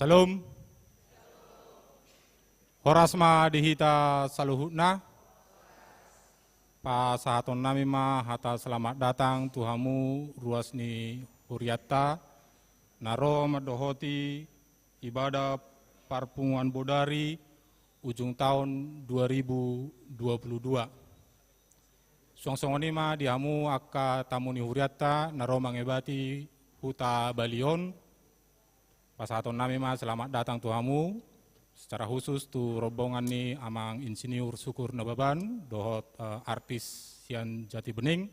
Salam. Horasma dihita saluhutna. Pa sahaton nami ma hata selamat datang Tuhamu ruasni huriatta. Naro madohoti ibadah parpunguan bodari ujung tahun 2022. Suang-suang ma dihamu akka tamuni huriatta naro mangebati huta balion. Pasaton nami ma selamat datang Tuhamu. Secara khusus tu rombongan ni amang insinyur syukur nababan dohot artis sian Jati Bening.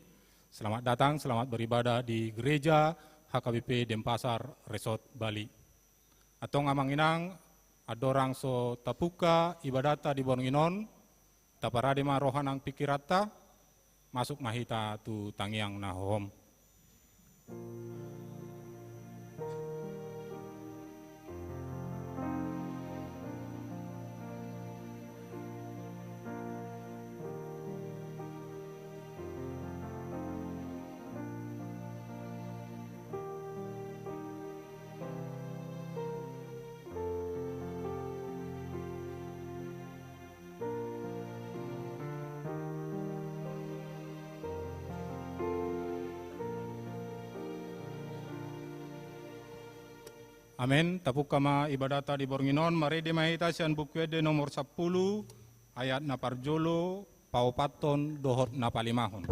Selamat datang, selamat beribadah di gereja HKBP Denpasar Resort Bali. Atong amang inang adorang so tapuka ibadata di Bornginon taparade ma rohanang pikirata masuk mahita tu tangiang nahom. Amin. Tapuk kama ibadata di Bornginon, mari di mahita sian bukwede nomor 10, ayat naparjolo, paupaton dohot napalimahon.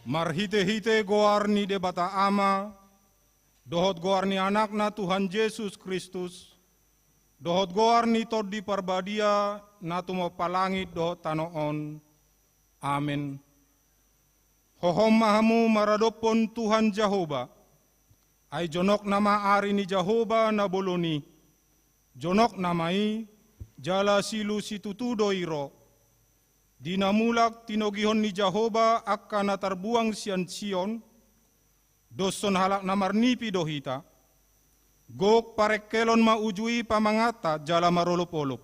Marhite-hite goarni de bata ama, dohot goarni anakna Tuhan Yesus Kristus, dohot goarni tod di parbadia na tumapalangit do tanoon. Amen. Hohom mahamu maradopon Tuhan Jehova, ay jonok na maari ni Jehova na boloni, jonok namai jala silu situtudo iro, dinamulak tinogihon ni Jehova akan natarbuang sian Sion, doson halak namarnipi dohita, gok parekelon maujui pamangata jala marolop-olop,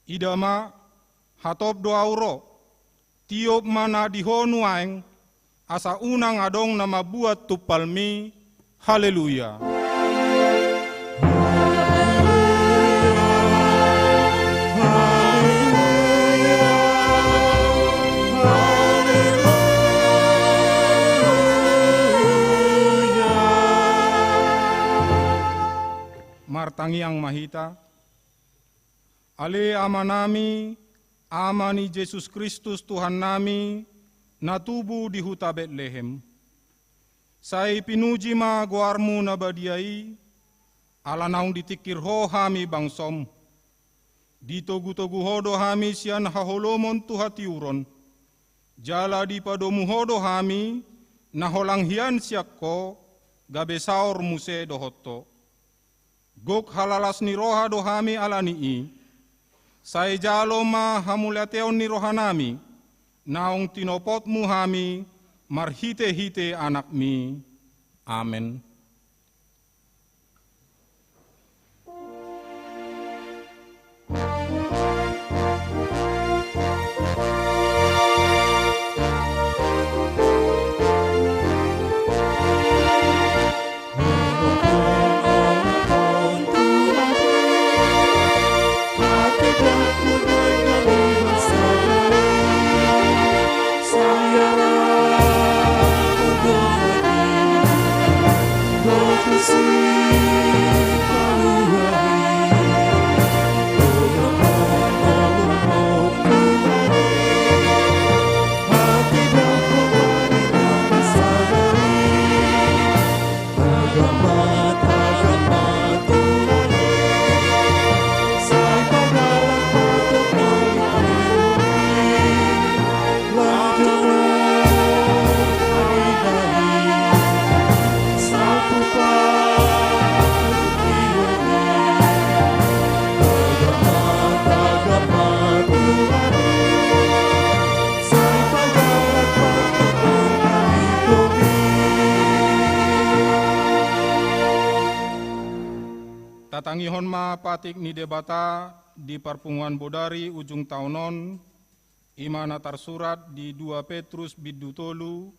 idama hatop doauro, tiop mana dihonuaeng, asa unang adong na mabuat tupalmi. Haleluya. Martangiang mahita, ale ama nami, ama ni Yesus Kristus Tuhan nami, natubu di huta Betlehem. Sai pinuji ma guarmu na badiai, ala naung ditikir ho hami bangsom. Ditogu-togu hodo hami sian haholomon tuhati uron. Jala di padomu hodo hami, naholang hian siakko, gabe saor muse dohoto. Gok halalas ni roha do hami alanii, sai jalo ma hamuliateon ni roha nami, naung tinopotmu hami, marhite-hite anak mi. Amen. Tatangihon ma patik ni debata di Parpungan Bodari ujung tahunon, imana tarsurat di 2 Petrus bidu tolu,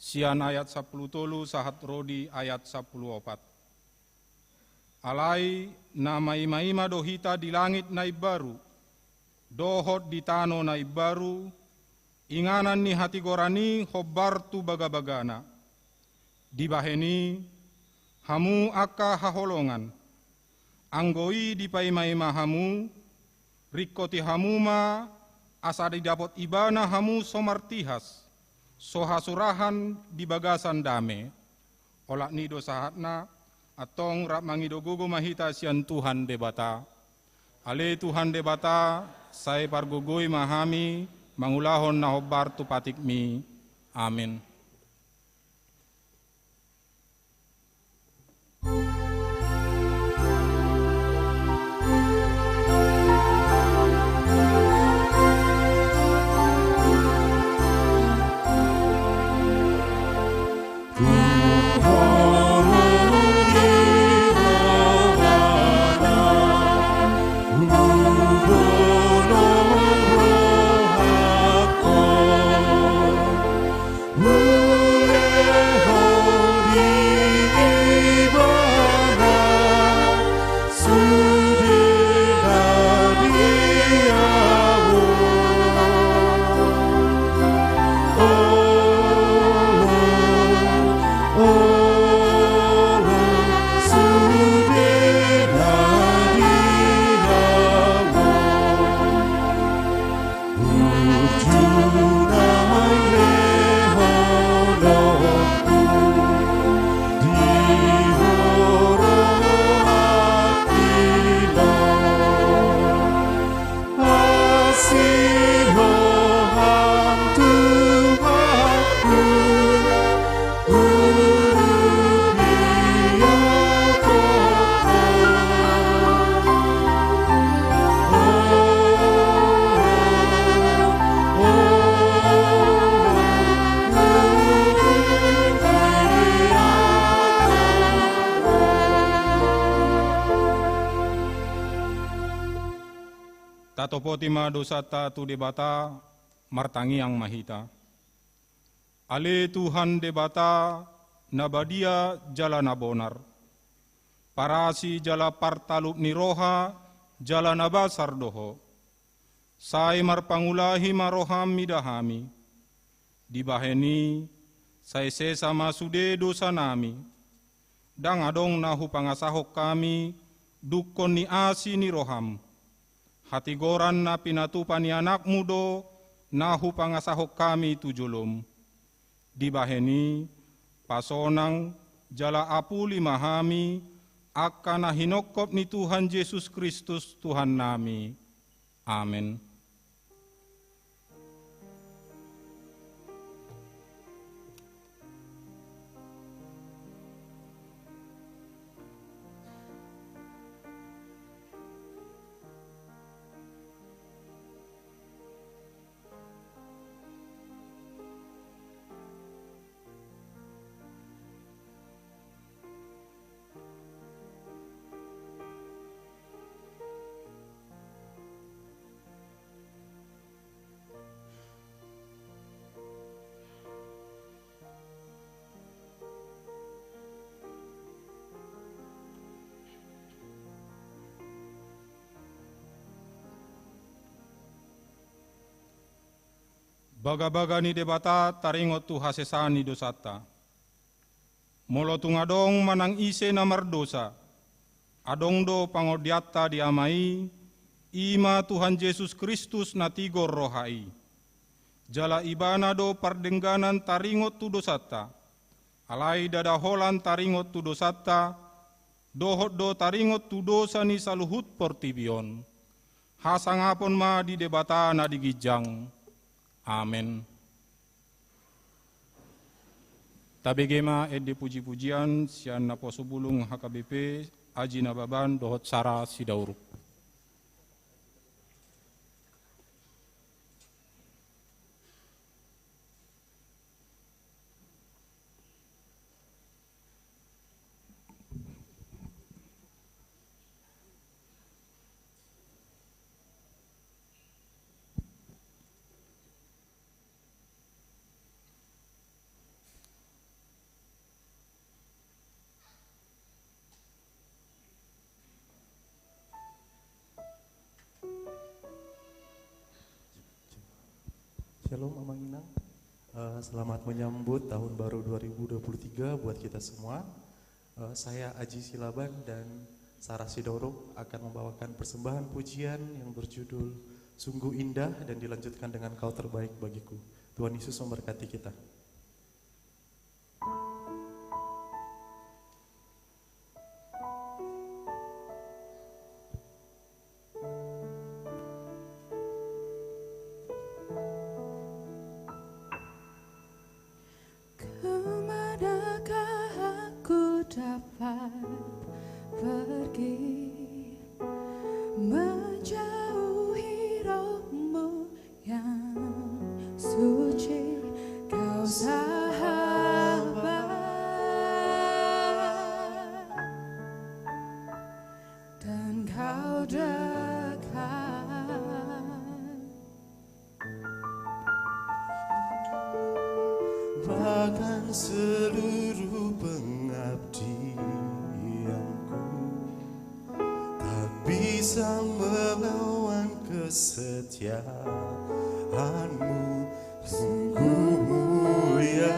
sian ayat 10 tolu sahat rodi ayat 14. Alai nama ima-ima dohita di langit naib baru, dohot di tano naib baru, inganan ni hati gorani hobbartu baga-bagana. Dibaheni, hamu akka haholongan, anggoi di paima-ima hamu, rikoti hamuma, asa didapot ibana hamu somartihas, sohasurahan di bagasan dame, olak nido sahatna, atong rak mangido gogo mahita sian Tuhan debata. Ale Tuhan debata, saya pargogoi mahami, mangulahon na hobbar tu patikmi. Amin. Woo! topotima dosata tu debata martangi yang mahita. Ale Tuhan debata nabadia jala nabonar. Parasi jala partalup ni roha jala nabasar doho. Sai marpangulahi maroham midahami. Dibaheni sai sesa masude dosa nami. Dang adong nahu pangasahok kami dukon ni asi ni roham. Hati goran na pinatupan ni anak mudo nahu pangasahok kami tujulum. Dibaheni pasonang jala apuli mahami akan hinokop ni Tuhan Yesus Kristus Tuhan nami. Amin. Baga-baga ni debata taringot tu hasesani dosata. Molo tungadong manang ise namar dosa. Adong do pangodiata diamai, ima Tuhan Yesus Kristus natigor rohai. Jala ibana do pardengganan taringot tu dosata. Alai dadaholan taringot tu dosata. Dohot do taringot tu dosa ni saluhut portibion. Hasangapon ma di debata na digijang. Amin. Tabegema edi puji-pujian sian napo subulung HKBP aji nababan dohot sara sidauruk. Shalom Amang Inang, selamat menyambut tahun baru 2023 buat kita semua. Saya Aji Silaban dan Sarah Sidoro akan membawakan persembahan pujian yang berjudul Sungguh Indah dan dilanjutkan dengan Kau Terbaik Bagiku. Tuhan Yesus memberkati kita. Bahkan seluruh pengabdianku tak bisa melawan kesetiaanmu. Sungguh mulia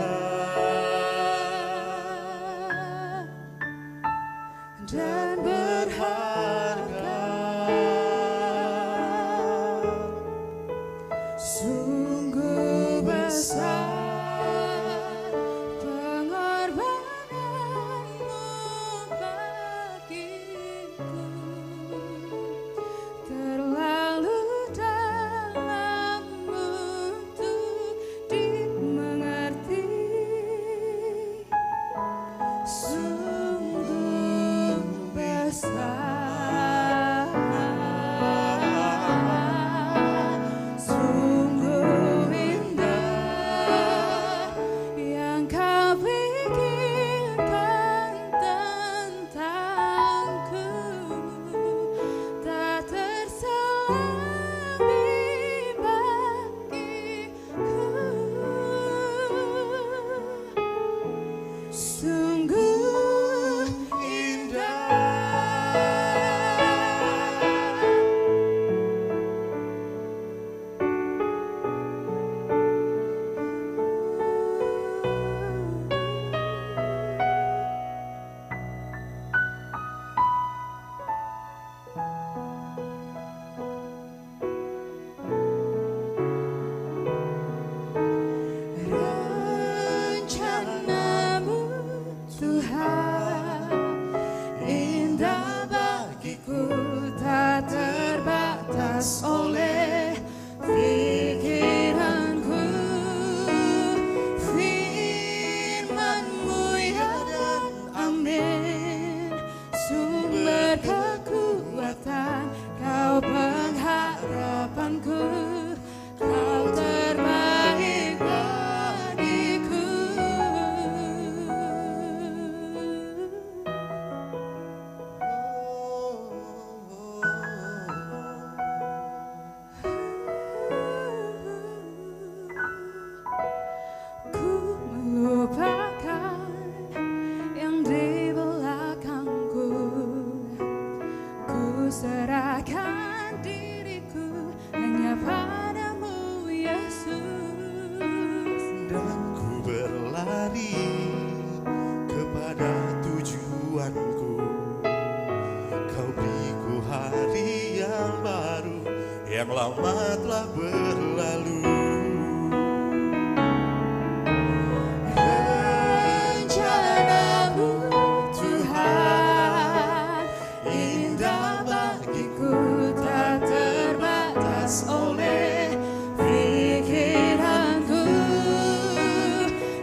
dan berharga, sungguh besar terlalu dalam. lama telah berlalu. Rencanamu Tuhan indah bagiku, tak terbatas oleh pikiranku.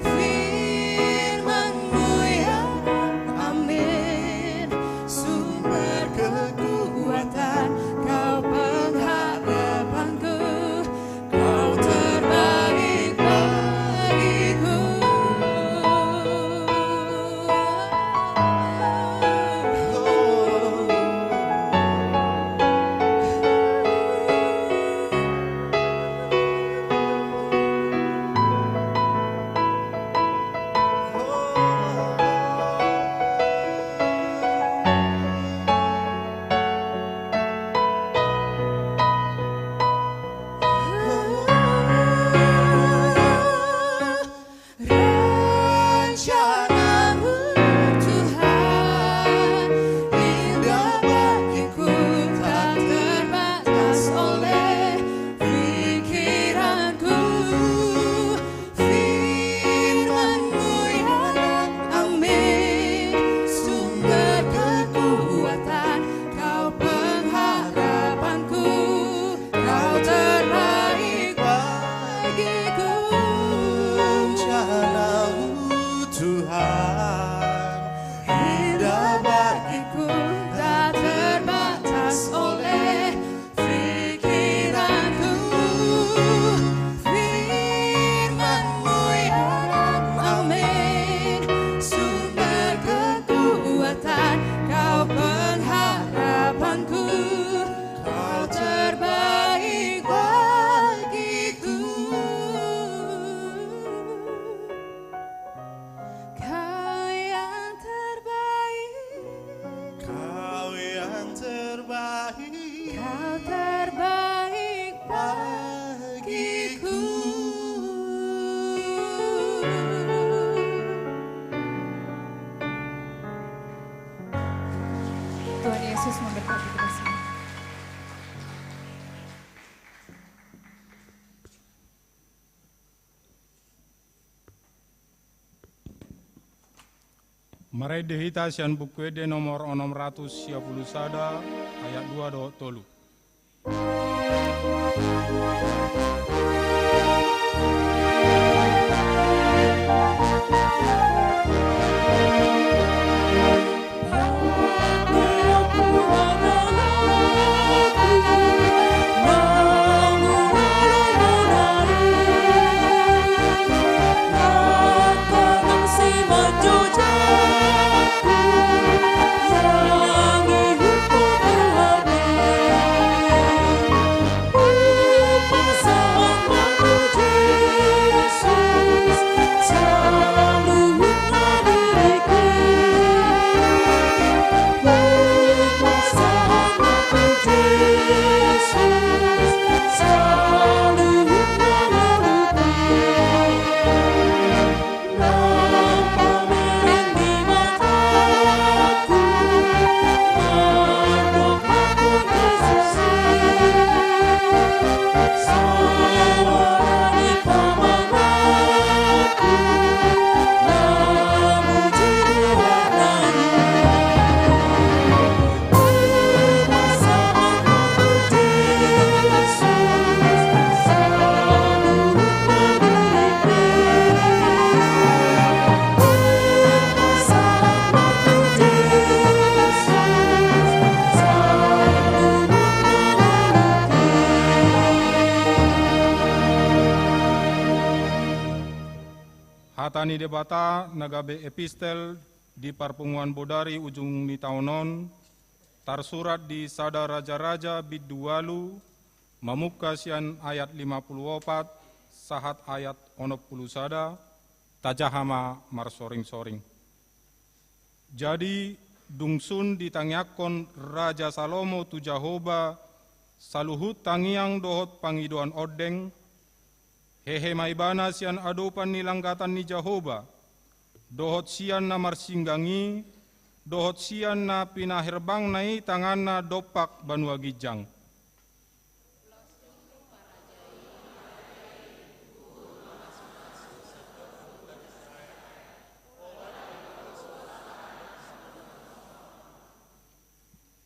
Firman-Mu yang amin, sumber kekuatan, Kau pengharapanku, Kau terbaik bagiku. Rencanamu Tuhan indah bagiku, tak terbatas oleh pikiranku. Firman-Mu yang amin, sumber kekuatan, Kau pengharapanku, Kau terbaik bagiku. Rencanamu Tuhan indah bagiku, tak terbatas oleh pikiranku. Firman-Mu yang amin, sumber kekuatan, Kau pengharapanku, Kau terbaik bagiku. Kau yang terbaik, Kau yang terbaik, Kau terbaik bagiku. Tuhan Yesus memberkati kita semua. Marai dehita sian buku de nomor 610 sada ayat 2 do tolu. Hatani debata nagabe epistel di Parpunguan Bodari ujung ni taunon, tarsurat di Sada Raja-Raja Bidualu, Mamuka sian ayat 54, sahat ayat 60 sada, tajahama marsoring-soring. Jadi dungsun ditangyakon Raja Salomo tu Jahoba, saluhut tangiang dohot pangidoan odeng, hehe maibana sian adopan nilanggatan ni Jahoba, dohot sian na marsinggangi, dohot sian na pinahirbang nai tangan na dopak banua gijang.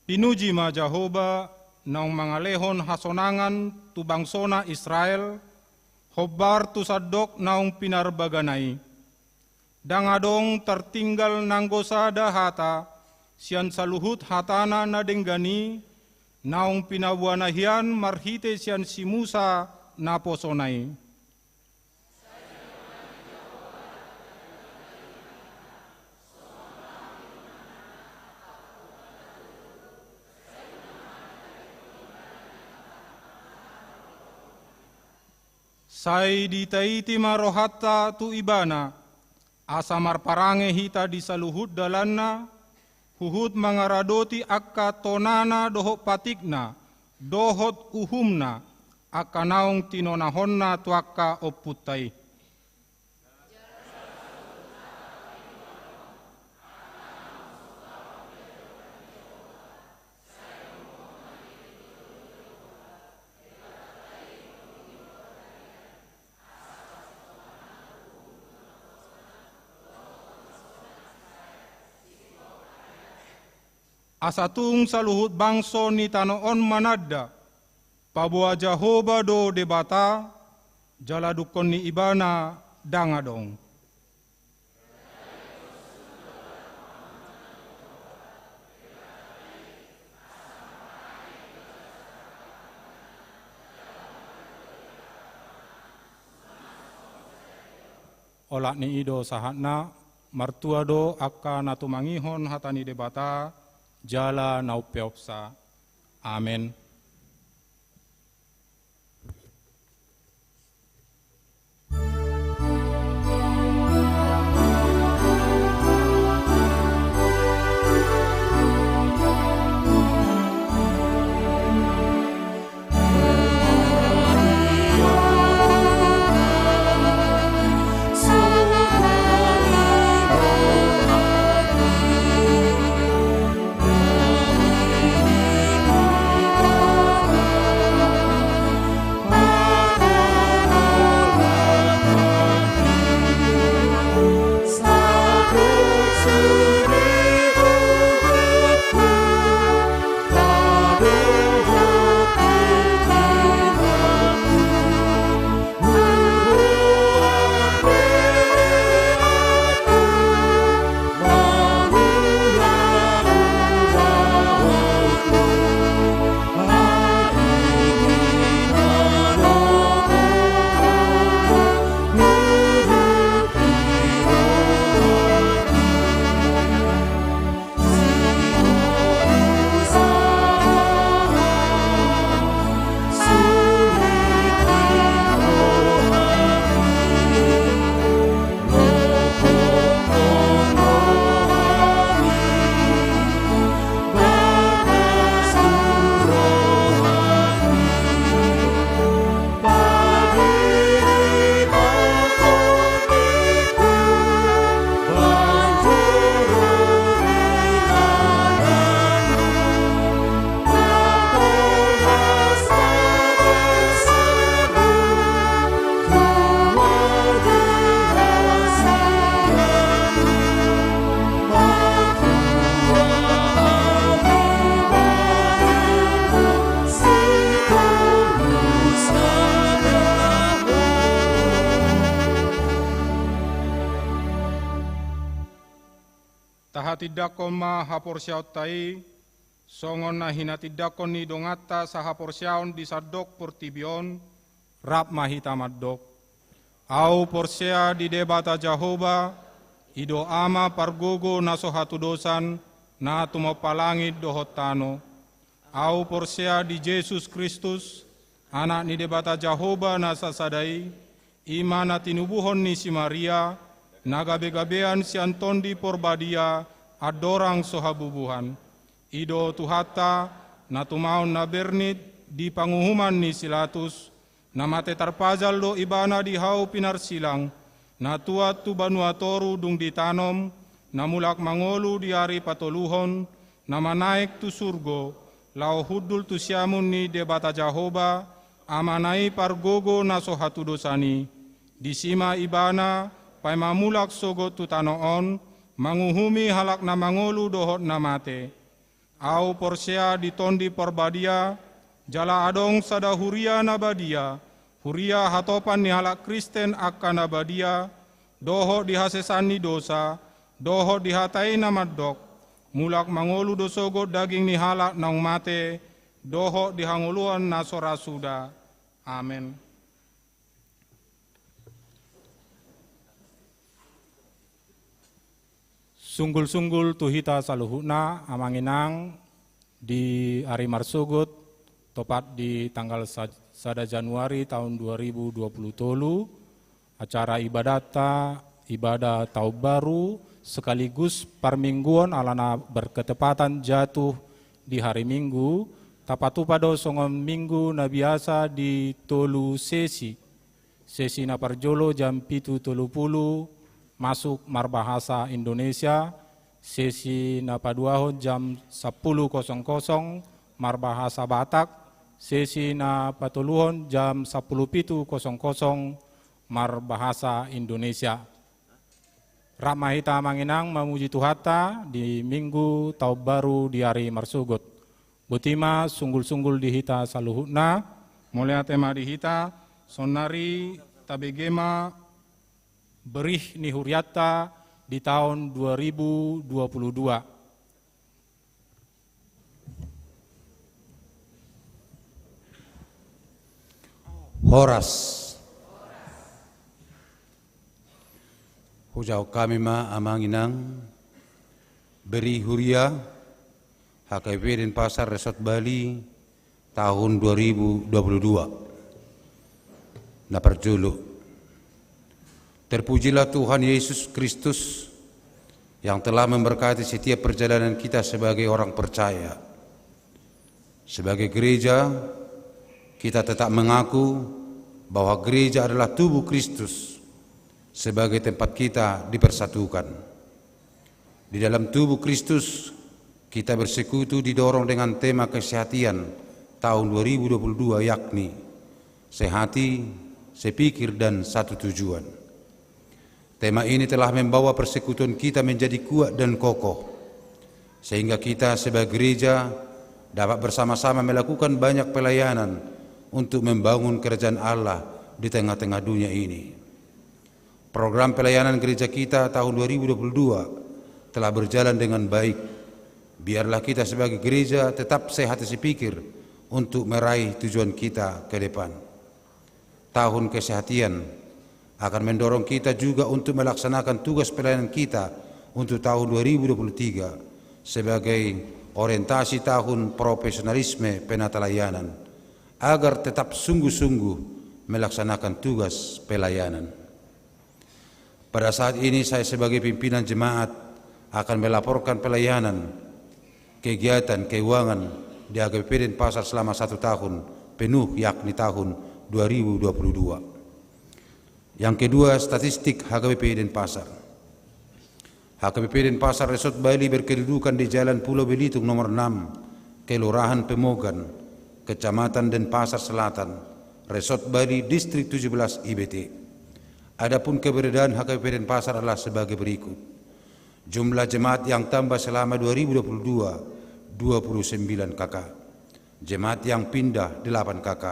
Pinuji ma Jahoba naung mangalehon hasonangan tu bangsona Israel, hobar tu sadok naung pinarbaganai. Dangadong tertinggal nanggosada hata, sian saluhut hatana na denggani, naung pinabuanahian marhite sian si Musa na posonai. Sai ditaiti marohata tu ibana, asa marparange hita di saluhut dalanna, huhut mangaradoti akka tonana dohot patikna, dohot uhumna, akka naung tinonahonna tuakka opputai. Asatung saluhut bangso ni tanoon manada, pabua Jahoba do debata, jala dukon ni ibana dangadong. Olak ni ido sahatna, martua do akka natumangihon hatani debata, jala naupeopsa. Amen. Tahatidakon ma haporsiaut tai, songon na hinatidakon ni dongata sa haporsiaon di sadok portibion, rap mahitamadok. Au porsea di debata Jahoba, ido ama pargogo na sohatudosan na tumapalangit dohotano. Au porsea di Jesus Kristus, anak ni debata Jahoba na sasadai, ima na tinubuhon ni si Maria, nagabe-gabean si Antondi porbadia, adorang sohabubuhan. Ido tuhata, na tumaon na bernit, di panguhuman ni Silatus, na mate tarpazal do ibana di hau pinarsilang, na tuat tu banuatoru dung ditanom, na mulak mangolu di hari patoluhon, na manaik tu surgo, lau hudul tu siamun ni debata Jahoba, amanai pargogo na sohatudosani, di sima ibana, pai mamulak sogot tu tanoon, manguhumi halak na mangolu dohot na mate. Au porsea di tondi porbadia, jala adong sada huria nabadia, huria hatopan ni halak Kristen akan nabadia, doho dihasesani dosa, doho dihatai namadok, mulak mangolu dosogo daging ni halak naung mate, doho dihanguluan nasora suda. Amin. Sunggul-sunggul tuhita saluhuna amanginang di hari Marsugut tepat di tanggal 1 Januari tahun 2020 tolu acara ibadah tahun baru sekaligus parmingguan alana berketepatan jatuh di hari Minggu tapatu pada songon Minggu na biasa di tolu sesi na parjolo jam 7.30 masuk Marbahasa Indonesia, sesi na paduahon jam 10.00 Marbahasa Batak, sesi na patuluhon jam 10.07.00 Marbahasa Indonesia. Ramahita manginang memuji Tuhata di Minggu Tahun Baru di hari Marsugut. Butima sunggul-sunggul dihita saluhutna, mulia tema dihita, sonari tabegema berih ni huriata di tahun 2022. Horas. Hujau kami ma amanginang beri huria HKP Denpasar Resort Bali tahun 2022. Naperjulu. Terpujilah Tuhan Yesus Kristus yang telah memberkati setiap perjalanan kita sebagai orang percaya. Sebagai gereja, kita tetap mengaku bahwa gereja adalah tubuh Kristus sebagai tempat kita dipersatukan. Di dalam tubuh Kristus, kita bersekutu didorong dengan tema kesehatian tahun 2022 yakni sehati, sepikir, dan satu tujuan. Tema ini telah membawa persekutuan kita menjadi kuat dan kokoh, sehingga kita sebagai gereja dapat bersama-sama melakukan banyak pelayanan untuk membangun kerajaan Allah di tengah-tengah dunia ini. Program pelayanan gereja kita tahun 2022 telah berjalan dengan baik. Biarlah kita sebagai gereja tetap sehat sepikir untuk meraih tujuan kita ke depan. Tahun kesehatan akan mendorong kita juga untuk melaksanakan tugas pelayanan kita untuk tahun 2023 sebagai orientasi tahun profesionalisme penatalayanan agar tetap sungguh-sungguh melaksanakan tugas pelayanan. Pada saat ini saya sebagai pimpinan jemaat akan melaporkan pelayanan kegiatan keuangan di HKBP Denpasar selama 1 tahun penuh yakni tahun 2022. Yang kedua, statistik HKBP Denpasar. HKBP Denpasar Resort Bali berkedudukan di Jalan Pulau Belitung nomor 6, Kelurahan Pemogan, Kecamatan Denpasar Selatan, Resort Bali, Distrik 17 IBT. Adapun keberadaan HKBP Denpasar adalah sebagai berikut. Jumlah jemaat yang tambah selama 2022, 29 KK. Jemaat yang pindah, 8 KK.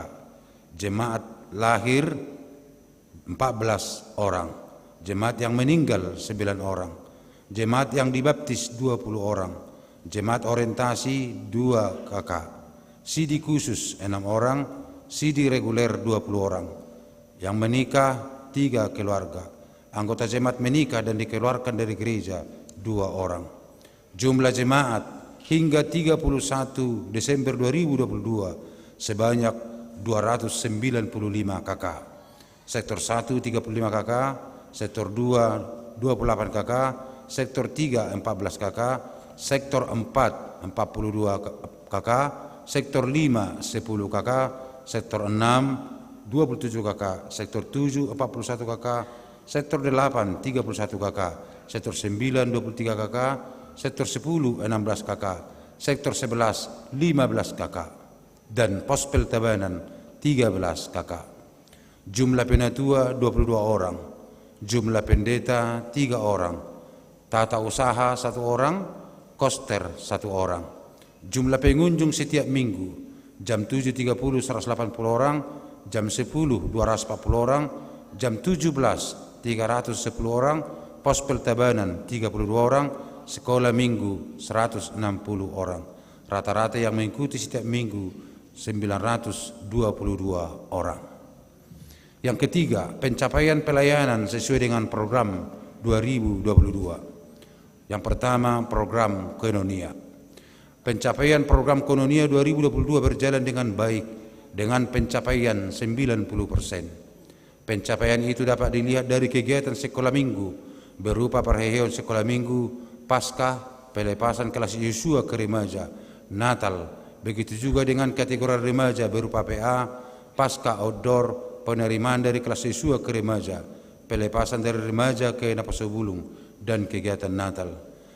Jemaat lahir, 14 orang, jemaat yang meninggal 9 orang, jemaat yang dibaptis 20 orang, jemaat orientasi 2 KK, CD khusus 6 orang, CD reguler 20 orang, yang menikah 3 keluarga, anggota jemaat menikah dan dikeluarkan dari gereja 2 orang. Jumlah jemaat hingga 31 Desember 2022 sebanyak 295 KK. Sektor 1 35 KK, sektor 2 28 KK, sektor 3 14 KK, sektor 4 42 KK, sektor 5 10 KK, sektor 6 27 KK, sektor 7 41 KK, sektor 8 31 KK, sektor 9 23 KK, sektor 10 16 KK, sektor 11 15 KK, dan Pospel Tabanan 13 KK. Jumlah penatua 22 orang, jumlah pendeta 3 orang, tata usaha 1 orang, koster 1 orang, Jumlah pengunjung setiap minggu, jam 7.30 180 orang, jam 10 240 orang, jam 17 310 orang, Pospel Tabanan 32 orang, sekolah minggu 160 orang. Rata-rata yang mengikuti setiap minggu 922 orang. Yang ketiga, pencapaian pelayanan sesuai dengan program 2022. Yang pertama, program Koinonia. Pencapaian program Koinonia 2022 berjalan dengan baik dengan pencapaian 90%. Pencapaian itu dapat dilihat dari kegiatan sekolah minggu berupa perhelatan sekolah minggu, Paskah, pelepasan kelas Yosua ke remaja, Natal, begitu juga dengan kategori remaja berupa PA, Paskah outdoor, penerimaan dari kelas Yosua ke remaja, pelepasan dari remaja ke Naposobulung, dan kegiatan Natal.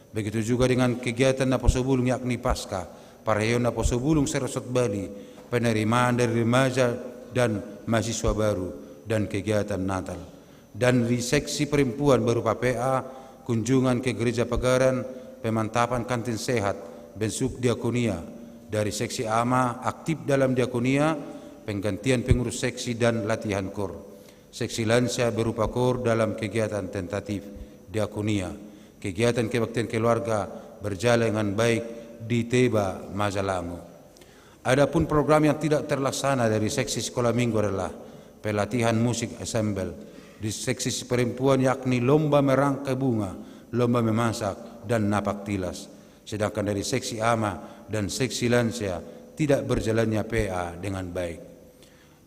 Begitu juga dengan kegiatan Naposobulung yakni Paskah, perhelatan Naposobulung Seresot Bali, penerimaan dari remaja dan mahasiswa baru, dan kegiatan Natal. Dan di seksi perempuan berupa PA, kunjungan ke gereja Pagaran, pemantapan kantin sehat, besuk diakonia. Dari seksi AMA, aktif dalam diakonia, penggantian pengurus seksi dan latihan kor. Seksi lansia berupa kor dalam kegiatan tentatif diakonia. Kegiatan kebaktian keluarga berjalan dengan baik di Teba, Mazalangu. Adapun program yang tidak terlaksana dari seksi sekolah minggu adalah pelatihan musik ensemble di seksi perempuan yakni lomba merangkai bunga, lomba memasak, dan napak tilas. Sedangkan dari seksi AMA dan seksi lansia tidak berjalannya PA dengan baik.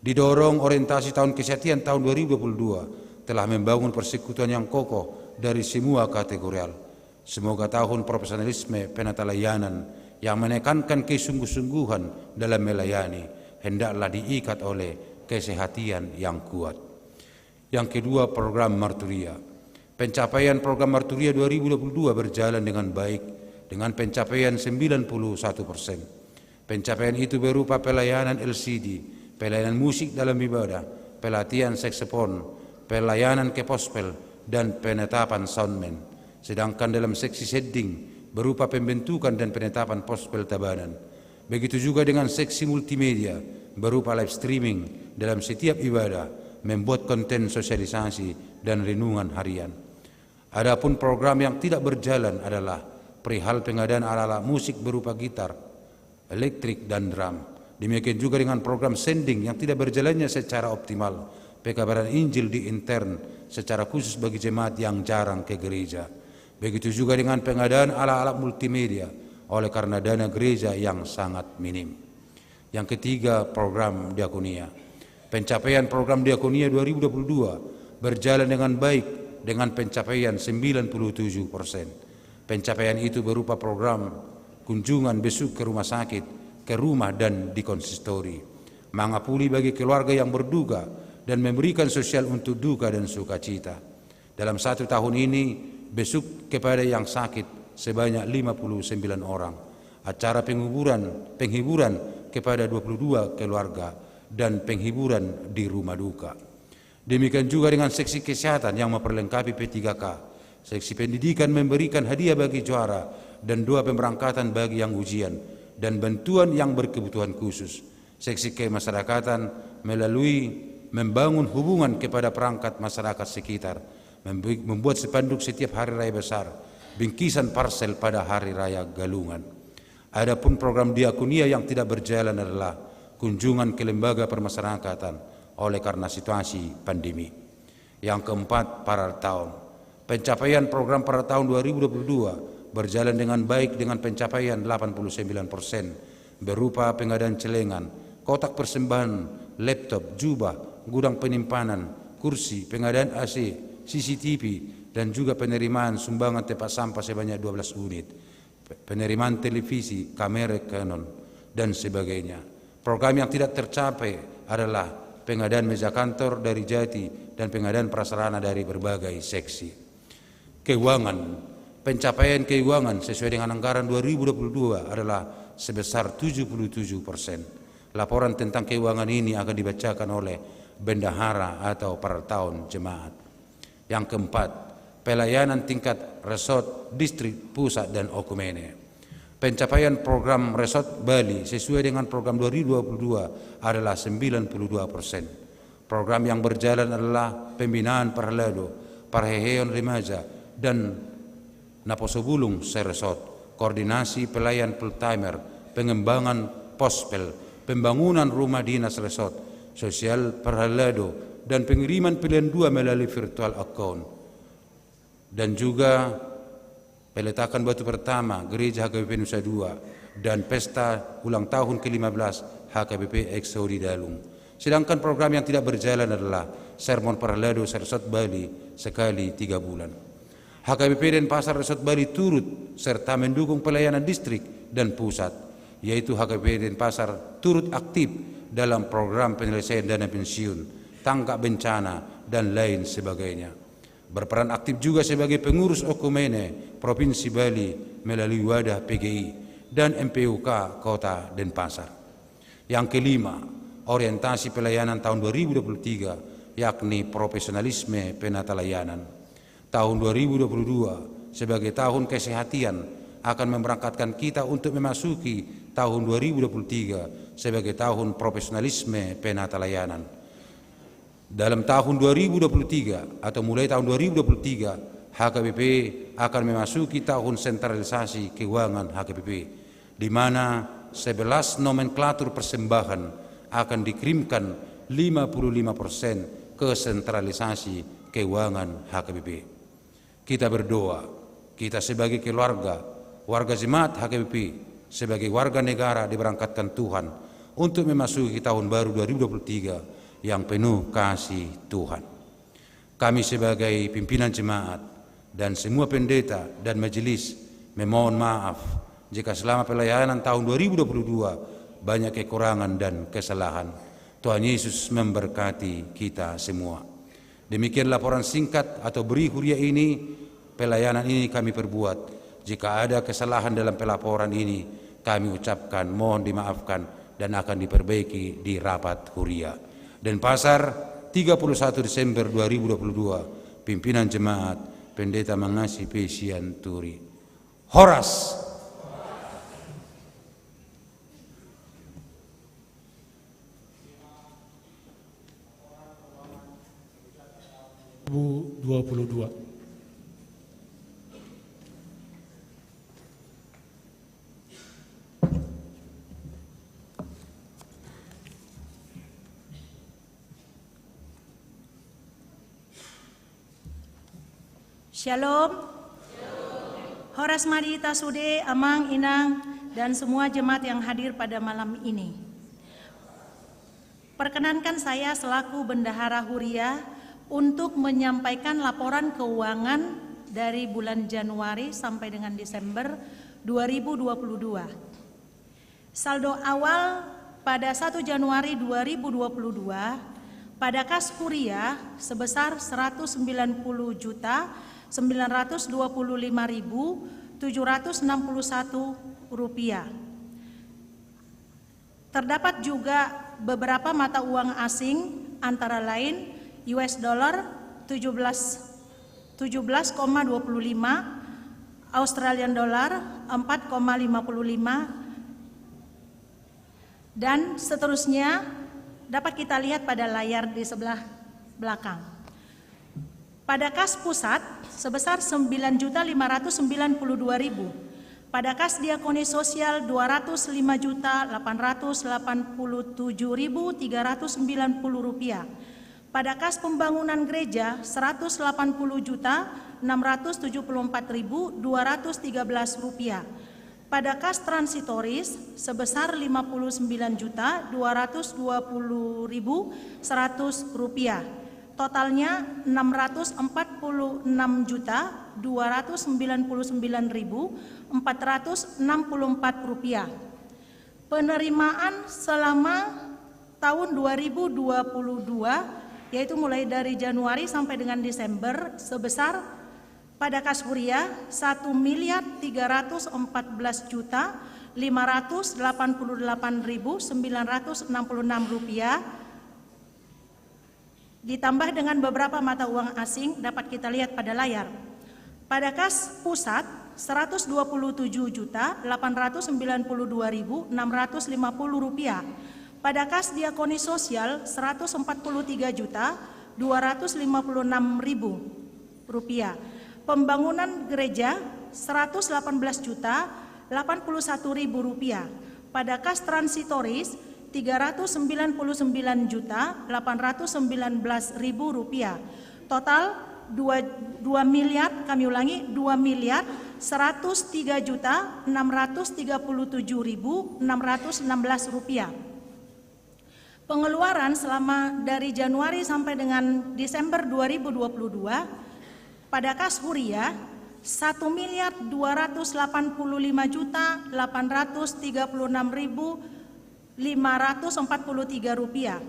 Didorong orientasi tahun kesehatan tahun 2022 telah membangun persekutuan yang kokoh dari semua kategorial. Semoga tahun profesionalisme penata layanan yang menekankan kesungguh-sungguhan dalam melayani hendaklah diikat oleh kesehatan yang kuat. Yang kedua, program Marturia. Pencapaian program Marturia 2022 berjalan dengan baik dengan pencapaian 91%. Pencapaian itu berupa pelayanan LCD, pelayanan musik dalam ibadah, pelatihan saksofon, pelayanan ke Pospel, dan penetapan soundman. Sedangkan dalam seksi setting berupa pembentukan dan penetapan Pospel Tabanan. Begitu juga dengan seksi multimedia berupa live streaming dalam setiap ibadah, membuat konten sosialisasi dan renungan harian. Adapun program yang tidak berjalan adalah perihal pengadaan alat-alat musik berupa gitar, elektrik, dan drum. Demikian juga dengan program sending yang tidak berjalannya secara optimal, pekabaran Injil di intern secara khusus bagi jemaat yang jarang ke gereja. Begitu juga dengan pengadaan alat-alat multimedia oleh karena dana gereja yang sangat minim. Yang ketiga, program diakonia. Pencapaian program diakonia 2022 berjalan dengan baik dengan pencapaian 97%. Pencapaian itu berupa program kunjungan besuk ke rumah sakit, ke rumah dan di konsistori, mangapuli bagi keluarga yang berduka dan memberikan sosial untuk duka dan sukacita. Dalam 1 tahun ini, besuk kepada yang sakit sebanyak 59 orang, acara penghiburan kepada 22 keluarga, dan penghiburan di rumah duka. Demikian juga dengan seksi kesehatan yang memperlengkapi P3K, seksi pendidikan memberikan hadiah bagi juara dan 2 pemberangkatan bagi yang ujian, dan bantuan yang berkebutuhan khusus. Seksi kemasyarakatan melalui membangun hubungan kepada perangkat masyarakat sekitar, membuat spanduk setiap hari raya besar, bingkisan parsel pada hari raya Galungan. Adapun program diakonia yang tidak berjalan adalah kunjungan ke lembaga permasyarakatan oleh karena situasi pandemi. Yang keempat, parar tahun. Pencapaian program parar tahun 2022 berjalan dengan baik dengan pencapaian 89% berupa pengadaan celengan, kotak persembahan, laptop, jubah, gudang penyimpanan, kursi, pengadaan AC, CCTV, dan juga penerimaan sumbangan tempat sampah sebanyak 12 unit, penerimaan televisi, kamera Canon, dan sebagainya. Program yang tidak tercapai adalah pengadaan meja kantor dari Jati dan pengadaan prasarana dari berbagai seksi. Keuangan. Pencapaian keuangan sesuai dengan anggaran 2022 adalah sebesar 77%. Laporan tentang keuangan ini akan dibacakan oleh bendahara atau parar tahun jemaat. Yang keempat, pelayanan tingkat resort, distrik, pusat, dan okumene. Pencapaian program Resort Bali sesuai dengan program 2022 adalah 92%. Program yang berjalan adalah pembinaan Perhelado, Parheheon Remaja, dan Naposobulung Seresort, koordinasi pelayan full-timer, pengembangan pospel, pembangunan rumah dinas resort, sosial Perhelado, dan pengiriman pilihan 2 melalui virtual account. Dan juga peletakan batu pertama Gereja HKBP Nusa Dua dan pesta ulang tahun ke-15 HKBP EXO di Dalung. Sedangkan program yang tidak berjalan adalah Sermon Perhelado Resort Bali sekali 3 bulan. HKBP Denpasar Resort Bali turut serta mendukung pelayanan distrik dan pusat, yaitu HKBP Denpasar turut aktif dalam program penyelesaian dana pensiun, tanggap bencana, dan lain sebagainya. Berperan aktif juga sebagai pengurus Okumene Provinsi Bali melalui wadah PGI dan MPUK Kota Denpasar. Yang kelima, orientasi pelayanan tahun 2023, yakni profesionalisme penata layanan. Tahun 2022 sebagai tahun kesehatan akan memberangkatkan kita untuk memasuki tahun 2023 sebagai tahun profesionalisme penata layanan. Dalam tahun 2023 atau mulai tahun 2023, HKBP akan memasuki tahun sentralisasi keuangan HKBP, di mana 11 nomenklatur persembahan akan dikirimkan 55% ke sentralisasi keuangan HKBP. Kita berdoa, kita sebagai keluarga, warga jemaat HKBP, sebagai warga negara diberangkatkan Tuhan untuk memasuki tahun baru 2023 yang penuh kasih Tuhan. Kami sebagai pimpinan jemaat dan semua pendeta dan majelis memohon maaf jika selama pelayanan tahun 2022 banyak kekurangan dan kesalahan. Tuhan Yesus memberkati kita semua. Demikian laporan singkat atau beri huria ini, pelayanan ini kami perbuat. Jika ada kesalahan dalam pelaporan ini, kami ucapkan mohon dimaafkan dan akan diperbaiki di rapat huria. Denpasar 31 Desember 2022, pimpinan jemaat Pendeta Mangasi Pesian Turi. Horas. Bu 22. Shalom. Horas Madita Sude, Amang, Inang, dan semua jemaat yang hadir pada malam ini. Perkenankan saya selaku Bendahara Huria untuk menyampaikan laporan keuangan dari bulan Januari sampai dengan Desember 2022. Saldo awal pada 1 Januari 2022 pada kas Huria sebesar 190.925.761 rupiah. Terdapat juga beberapa mata uang asing antara lain US dollar 17,25, Australian dollar 4,55, dan seterusnya dapat kita lihat pada layar di sebelah belakang. Pada kas pusat sebesar 9.592.000, pada kas diakoni sosial 205.887.390 rupiah, pada kas pembangunan gereja 180.674.213 rupiah, pada kas transitoris sebesar 59.220.100 rupiah. Totalnya 640.299.464 rupiah. Penerimaan selama tahun 2022, yaitu mulai dari Januari sampai dengan Desember, sebesar pada kas Huria 1.348.588.966 rupiah, ditambah dengan beberapa mata uang asing dapat kita lihat pada layar. Pada kas pusat Rp127.892.650. Pada kas diakoni sosial Rp143.256.000. Pembangunan gereja Rp118.081.000. Pada kas transitoris Rp399.819.000. Total 2.103.637.616 rupiah. Pengeluaran selama dari Januari sampai dengan Desember 2022 pada kas Huria Rp1.286.836.543 rupiah.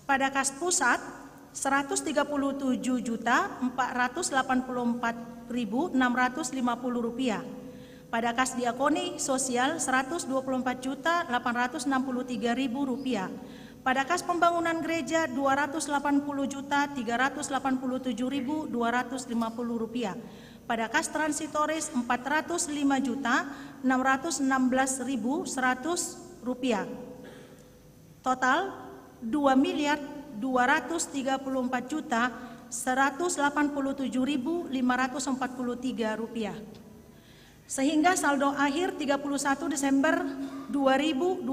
Pada kas pusat Rp137.484.650 rupiah. Pada kas diakoni sosial Rp124.863.000 rupiah. Pada kas pembangunan gereja Rp280.787.250 rupiah. Pada kas transitoris Rp405.616.100 rupiah. Total Rp2.284.187.543 rupiah. Sehingga saldo akhir 31 Desember 2022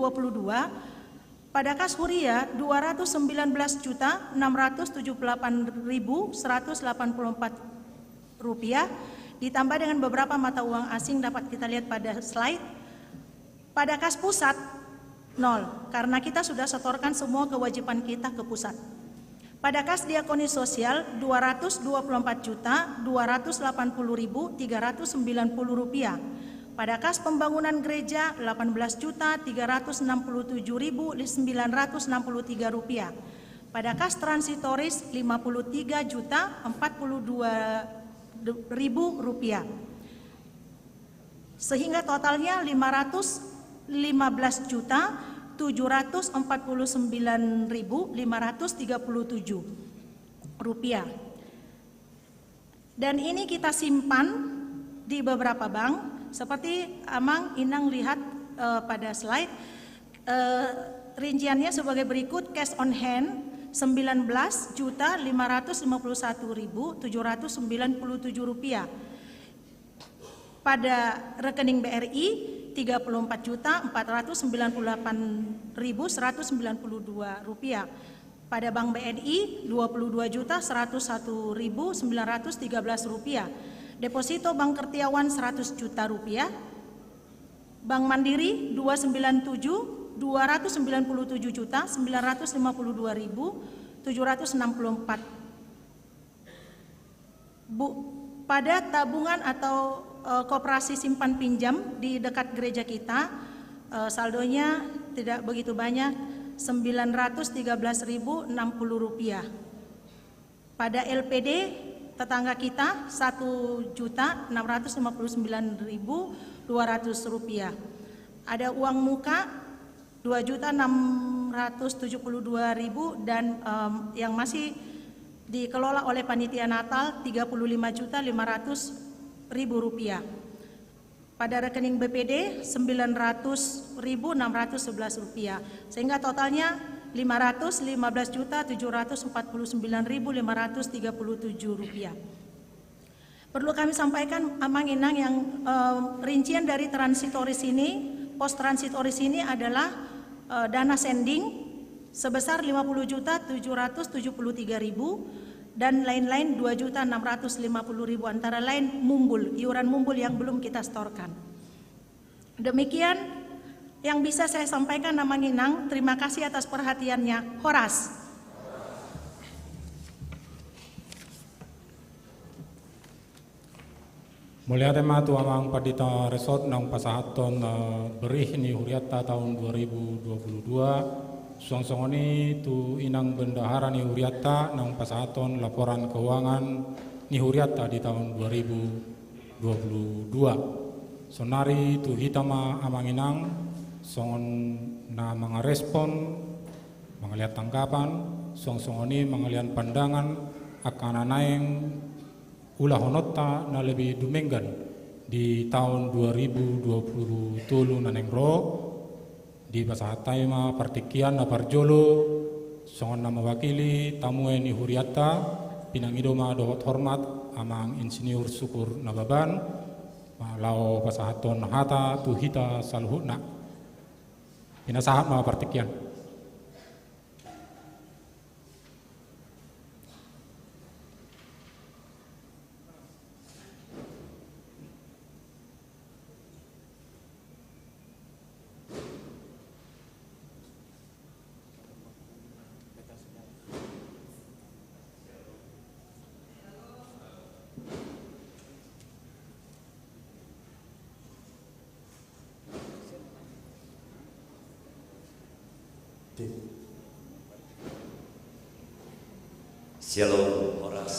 pada kas Huria Rp219.678.184 ditambah dengan beberapa mata uang asing dapat kita lihat pada slide. Pada kas pusat 0 karena kita sudah setorkan semua kewajiban kita ke pusat. Pada kas diakoni sosial Rp224.280.390 rupiah. Pada kas pembangunan gereja Rp18.367.963 rupiah. Pada kas transitoris Rp53.042.000 rupiah. Sehingga totalnya Rp549.537 rupiah. Dan ini kita simpan di beberapa bank. Seperti Amang Inang lihat pada slide, rinciannya sebagai berikut: cash on hand Rp19.551.797 rupiah. Pada rekening BRI Rp34.498.192 rupiah. Pada Bank BNI Rp22.101.913 rupiah. Deposito Bank Kertiawan Rp100 juta. Bank Mandiri Rp297.952.764. Pada tabungan atau koperasi simpan pinjam di dekat gereja kita, saldonya tidak begitu banyak, Rp913.060. Pada LPD tetangga kita Rp1.659.200. Ada uang muka Rp2.672.000 dan yang masih dikelola oleh panitia Natal Rp35.500.000. Pada rekening BPD Rp900.611, sehingga totalnya Rp515.749.537. Perlu kami sampaikan Amang Inang yang rincian dari transitoris ini, pos transitoris ini adalah dana sending sebesar Rp50.773.000 dan lain-lain Rp2.650.000, antara lain mumbul, iuran mumbul yang belum kita setorkan. Demikian yang bisa saya sampaikan Amang Inang. Terima kasih atas perhatiannya. Horas. Mulia tema tu Amang Padita Resort nang pasahaton berih ni Huriata tahun 2022. Songsongoni tu inang bendahara ni Huriata nang pasahaton laporan keuangan ni Huriata di tahun 2022. Sonari tu hitama Amang Inang songon na mga respon, mangaliat tanggapan, songsongoni mangalian pandangan akan anaing ulah honotta na lebih dumenggan di tahun 2020 tulu nanengro di pasahatai ma partikian na parjolo songon nama wakili tamu ni huriata pinangido ma dohot hormat amang insinyur syukur nababan lau pasahaton hata tuhita salhutna pinasahat ma partikian. Shalom Horas,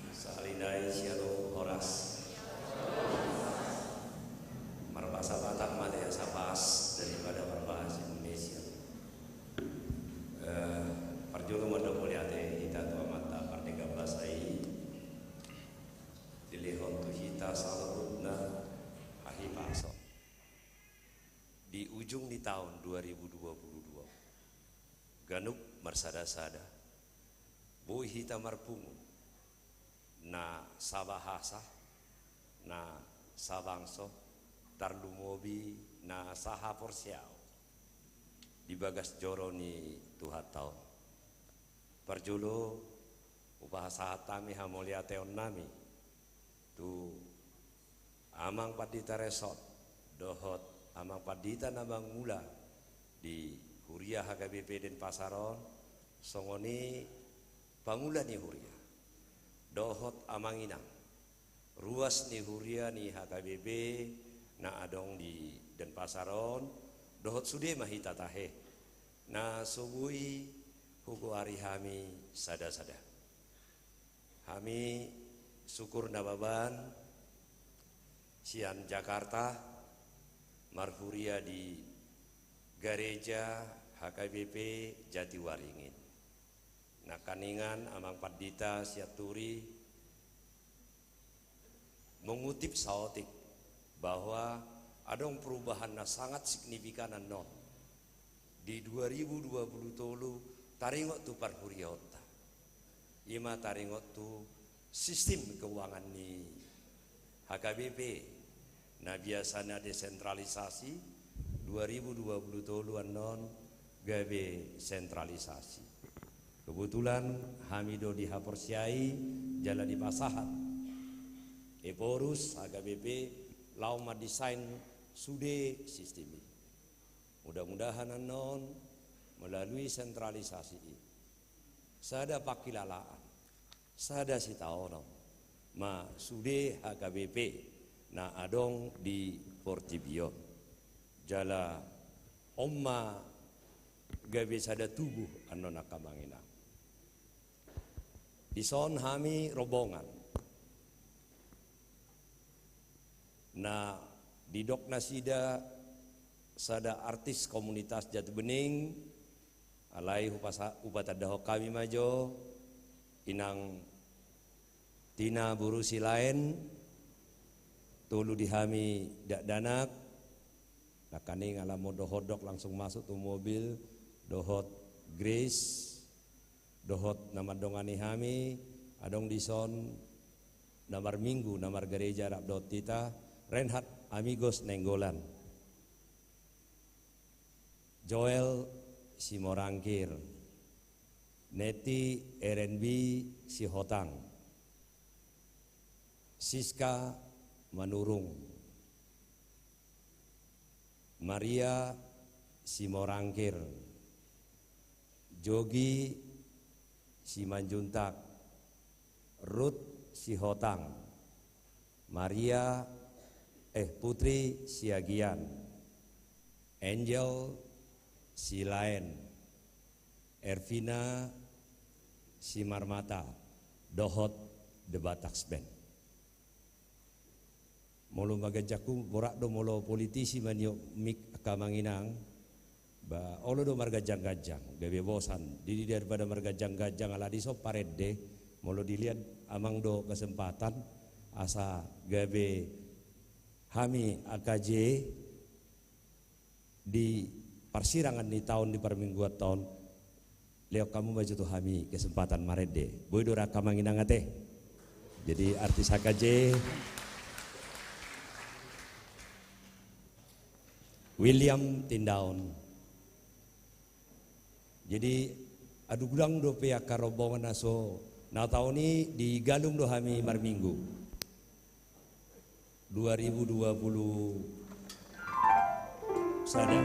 Salinai Shalom Horas, Marbasa Batak Madaya Sapas daripada Marbahasa Indonesia. Parjolo Mandopoliate Hita Tua Mata Pardega Basai Dilehon Tuhita Salurutna Hahipaso di ujung di tahun 2022 Ganuk marsada-sada bui hita marpungu na sabahasa na sabangso tarlumobi na saha porsiao di bagas joro ni tuhat tahun parjolo upahasa hatami hamolia teon nami tu amang padita resort dohot amang padita nabang mula di Huria HKBP Denpasaron songoni pangula ni Huria dohot amanginang ruas ni Huria ni HKBP na adong di Denpasaron dohot sude mahita tahe na subui huku ari hami sada-sada hami syukur nababan sian Jakarta marhuria di Gereja HKBP Jatiwaringin. Nah kaningan amang padita siaturi mengutip saotik bahwa adong perubahan na sangat signifikan non di 2020 tolu taringot tu parhuriota. Ima taringot tu sistem keuangan ni HKBP. Nah biasanya desentralisasi 2020 toluan non gawe sentralisasi. Kebetulan Hamido di Haporsiai jalan di Pasahat. Eporus HKBP lauma desain sude sistemi. Mudah-mudahan non melalui sentralisasi ini. Sada pakilalaan, sada sitaono, ma sude HKBP na adong di Portibion. Jala omma gawe sada tubuh anon akamangina. Ison hami robongan. Na didok nasida sada artis komunitas Jati Bening alai upata daho kami majo inang tina burusi lain tulu dihami dak danak. Nah kaning alam dohodok langsung masuk tuh mobil dohot Grace dohot nama dongani hami adong dison namar minggu namar gereja rabdot tita Renhat amigos nenggolan Joel Simorangkir Neti RNB Sihotang Siska Manurung Maria Simorangkir Jogi Simanjuntak Ruth Sihotang Maria Putri Siagian Angel Silaen Ervina Simarmata Dohot The Bataks Band molo magajaku borak do molo politisi manyo mik kamanginang ba olo do margajang-gajang gawe bosan didi daripada margajang-gajang ala diso parede Molo dilihat amang do kesempatan asa gabe hami AKJ di persirangan di tahun di permingguan tahun leo kamu baju tuh hami kesempatan marede boy dora kamanginang teh. Jadi artis AKJ William Tindaun. Jadi adu gulang do pihak karobongan aso nah tahun ini di galung do hami marminggu 2020 sana.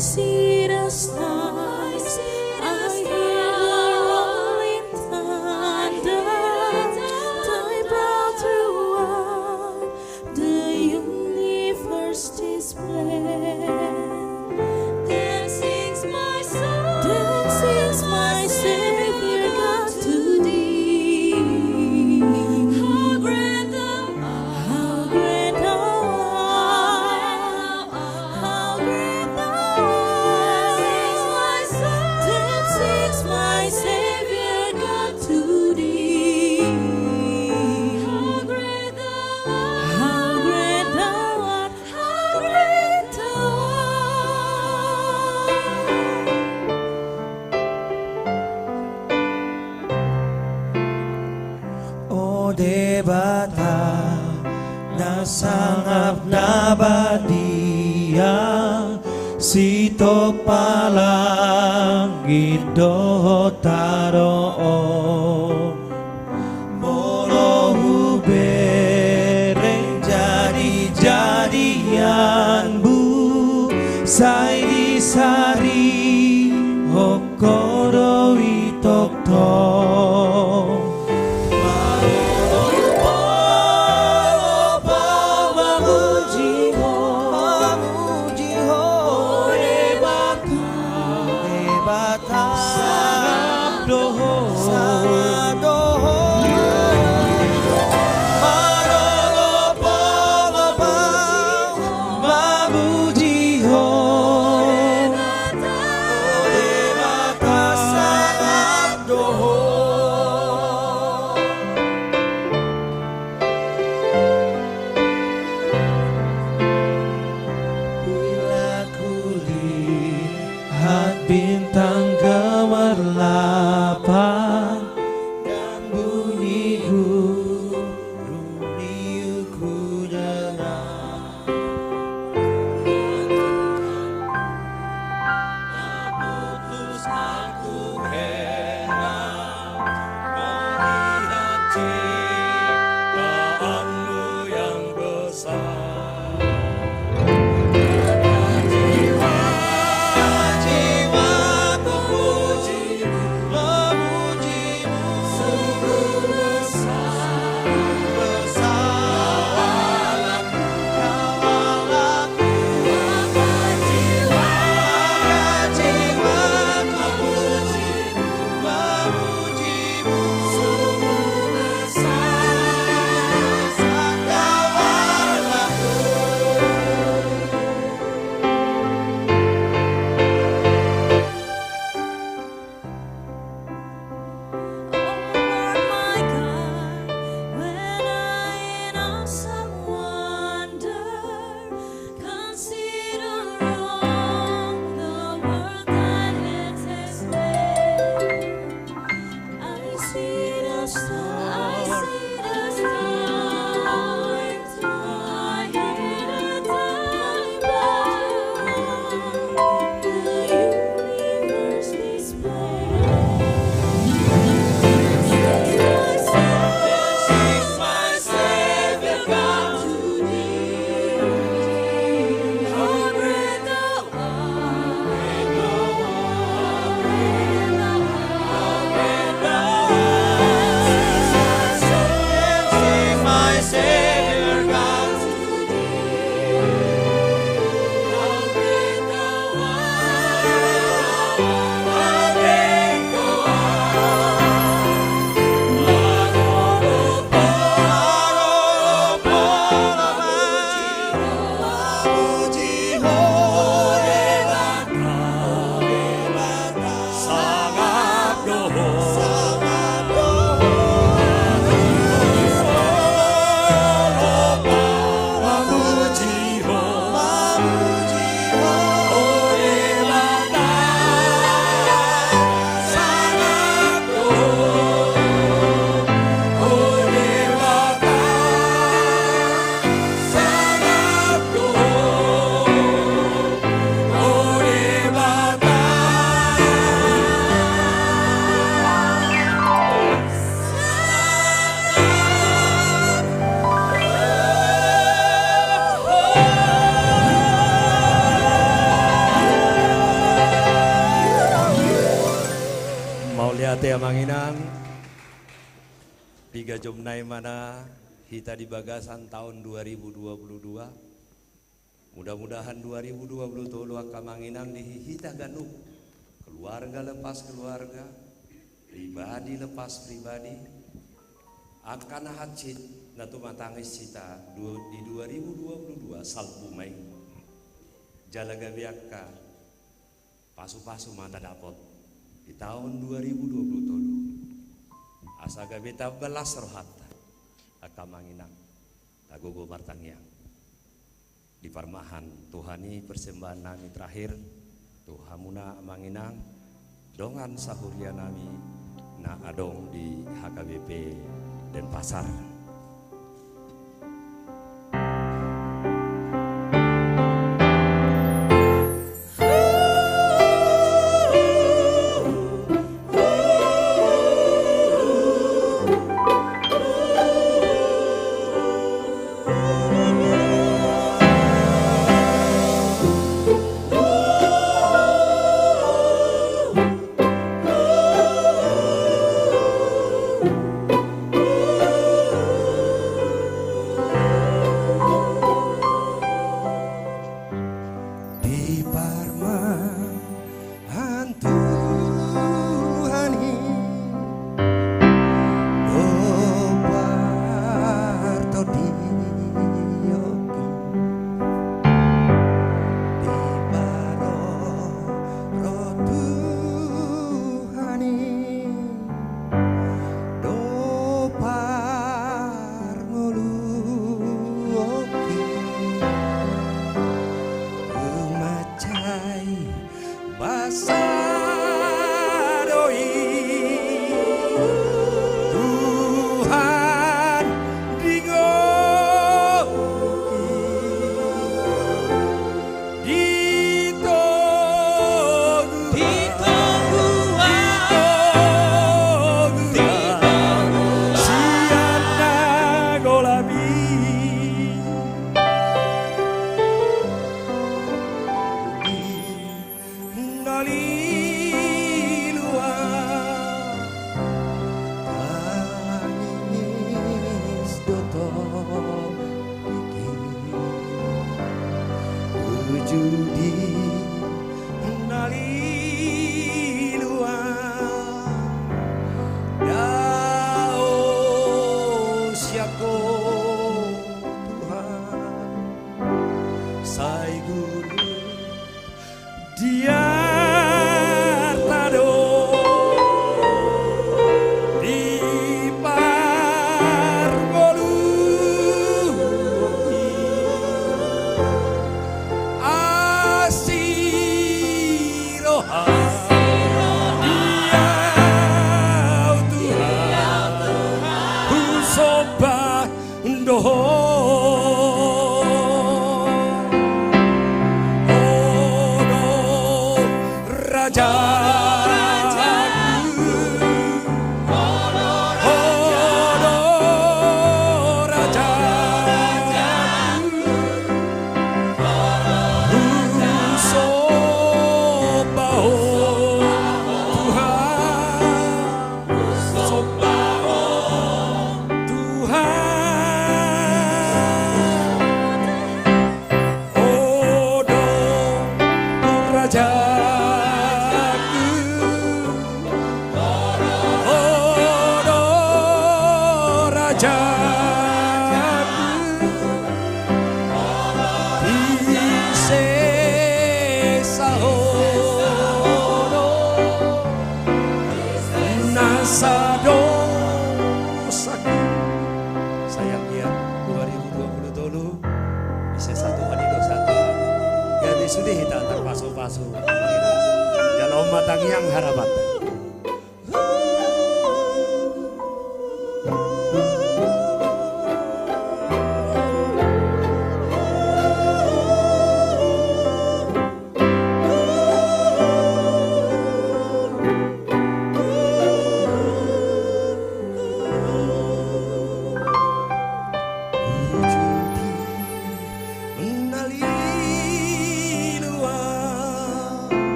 See the stars, I hear the rolling thunder, die proud throughout the universe display. Then sings my soul, then sings my Savior God to thee. How great thou art, how great thou art, how great thou my Savior God to thee. How great thou art, how great thou art, how great thou art. O Debata, nasangap na badia, sitok palangit do taro molo hubereng jadi-jadian bu sai di sari hokoro itok tong Sangat doho Marede Amanginang, 3 Jomnai mana kita di Bagasan tahun 2022. Mudah-mudahan 2020 Akamanginang di hita ganuk, keluarga lepas keluarga, pribadi lepas pribadi, akan hacit natu matangis cita di 2022 salpumai, jalaga biaka, pasu-pasu mata dapot di tahun 2020. Asa gabita belas rohat Akamanginang tagogo martangiang di parmahan Tuhani persembahan nami terakhir Tuhamuna Amanginang dongan sahuria nami na adong di HKBP Denpasar.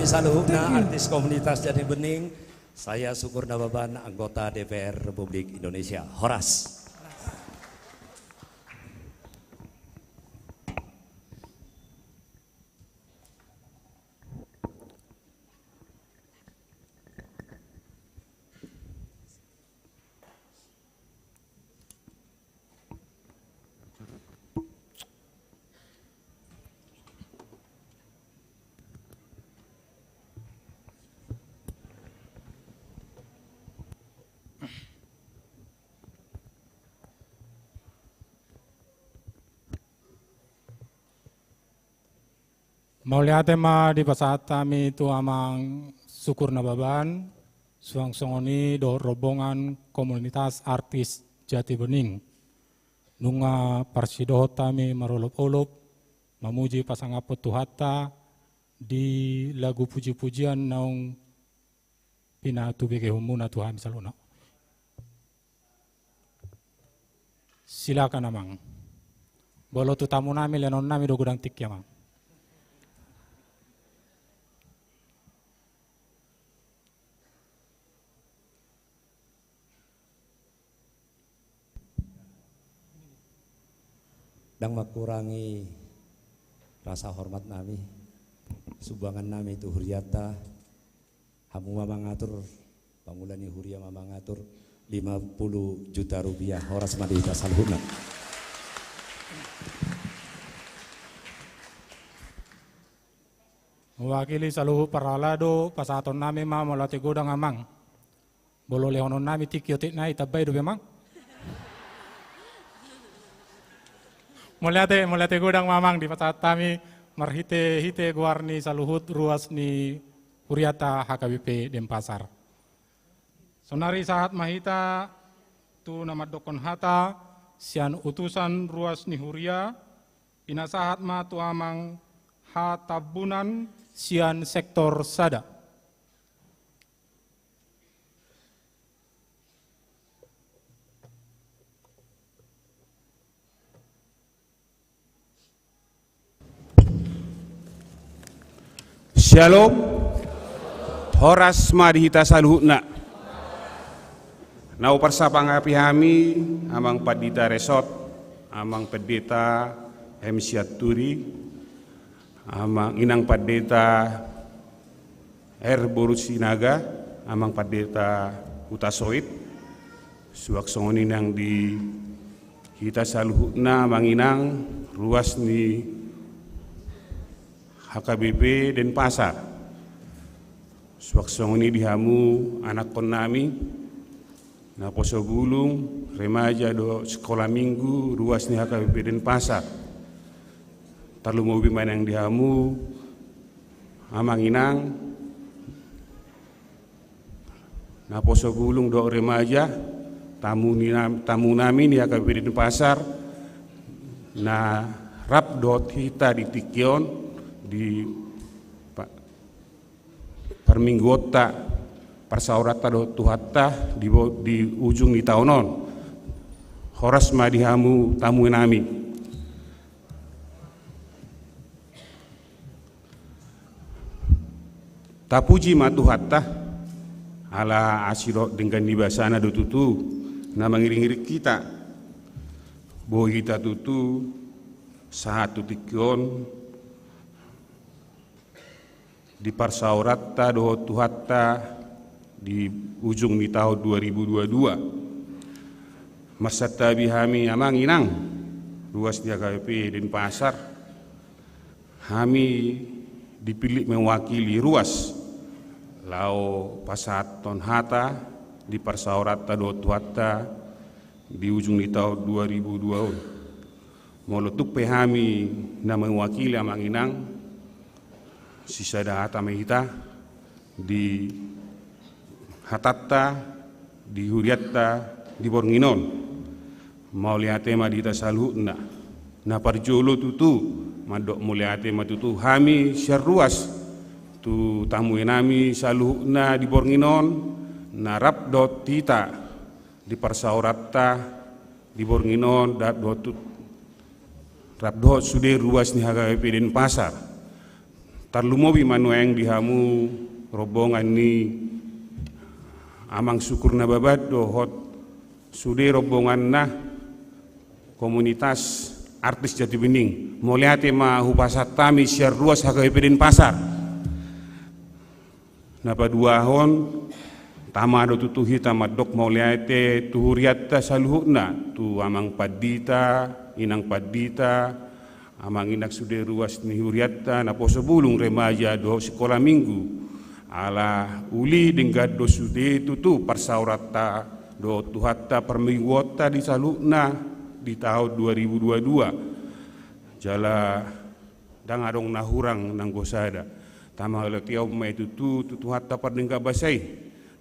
Saluhna artis komunitas Jati Bening. Saya Syukur Nababan, anggota DPR Republik Indonesia. Horas. Maulia tema di pasat kami itu amang Syukur Nababan, suang songoni do rombongan komunitas artis Jati Bening. Nunga parsidoh kami marolop-olop, memuji pasangan petuhata di lagu puji-pujian naung pinatu bege humuna Tuhan saluna. Silakan amang. Bolo tu tamu nami lenon nami do gudang tik amang. Dan mengurangi rasa hormat nami, sumbangan nami itu Huriata, hamu mamang ngatur, pangulani Huria mamang ngatur 50 juta rupiah, horas madita salhuna. Mewakili saluhu paralado pasaton nami ma molati godang amang. Bolo leonon nami tikiotik nai tabay do memang. Mulate godang mamang di pasat kami marhite guarni saluhut ruas ni Huriata HKBP Denpasar. Sonari saat mahita tu nama dokon hata sian utusan ruas ni Huria ina saat ma tu amang hatabunan sian sektor sada. Shalom, horas madihita saluhna. Nau persapang api hami, amang padita resort, amang pendeta Siaturi, amang inang pendeta Borusinaga, amang pendeta Utasoit, suaksongoni nang di kita saluhna manginang ruas ni HKBP Denpasar. Suaksongoni dihamu anak kon nami na poso bulung remaja do sekolah minggu ruas ni HKBP Denpasar. Tarlu mau biman yang dihamu amang inang na poso bulung do remaja tamu nami di HKBP Denpasar na rap dot hita di Tikion di perminggota persaurata do tuhatta di ujung di tahunon horas ma dihamu tamu nami. Tapuji matu hatta ala asiro dengan dibasana do tutu na mengiring-iring kita bo kita tutu satu Tikion di parsaurata do tuhatta di ujung di tahun 2022 masa tabi kami amang inang ruas di HKBP Denpasar kami dipilih mewakili ruas lao pasaton hata di parsaurata do tuhatta di ujung di tahun 2002 molotuk pehami na mewakili amang inang sisa data mehita di hatatta di huriatta di Bornginon mau lihat tema di tasaluhna na parjolo tutu madok mulia tema tutu hami syarruas tu tamu nami saluhna di Bornginon na rap dot tita di parsaurata di Bornginon dat dot rap dot sude ruas ni HKBP Denpasar tarlumobi manueng dihamu rombongan ni amang syukur na babad dohot sude rombongan na komunitas artis Jati Bening moliate ma hupasat tami siar ruas HKBP Denpasar napa duahon tama do tutu hita madok moliate tuhuriatta saluhna tu amang padita inang padita amang inak sude ruas ni huriatta na poso bulung remaja do sekolah minggu ala uli dengan do sude tutu parsaurata do tuhatta permingguota di salukna di tahun 2022 jala dang adong nahurang nang gosada tama letiau mai tutu hatta pardengka basai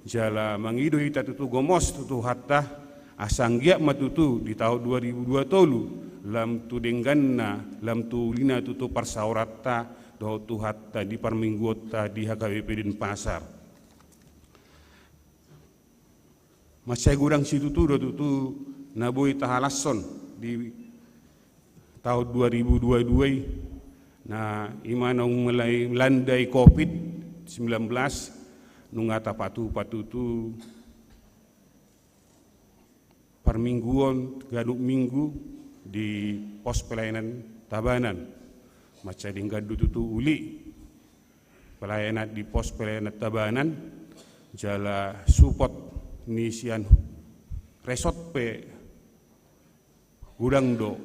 jala mangido hita tutu gomos tutu hatta asanggia matutu di tahun 2002 tolu lam tu dengganna lam tu lina tutu parsaurata do tu hatta di parmingguota di HKBP Denpasar masai gudang si tutu do tutu naboi tahalasson di tahun 2022 na imanong mulai landai COVID-19 nungata patutu parmingguon gaduk minggu di pos pelayanan Tabanan maca dinggadu tutu uli pelayanan di pos pelayanan Tabanan jala support nisian resort pe gudang do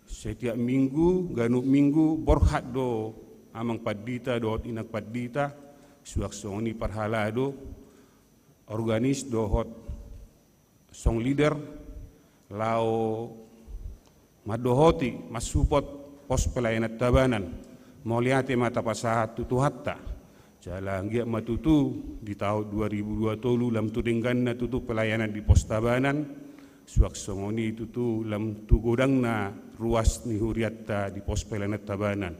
setiap minggu ganuk minggu borhat do amang padita do inak padita suaksoni parhala do organis do hot song leader lao madohoti masupot pos pelayanan Tabanan moliate mata pasahat tutu hatta jalang gia matutu di tahun 2002 tolu lam tudenggan na tutu pelayanan di pos Tabanan suaksongoni tutu lam tu godang na ruas ni huriatta di pos pelayanan Tabanan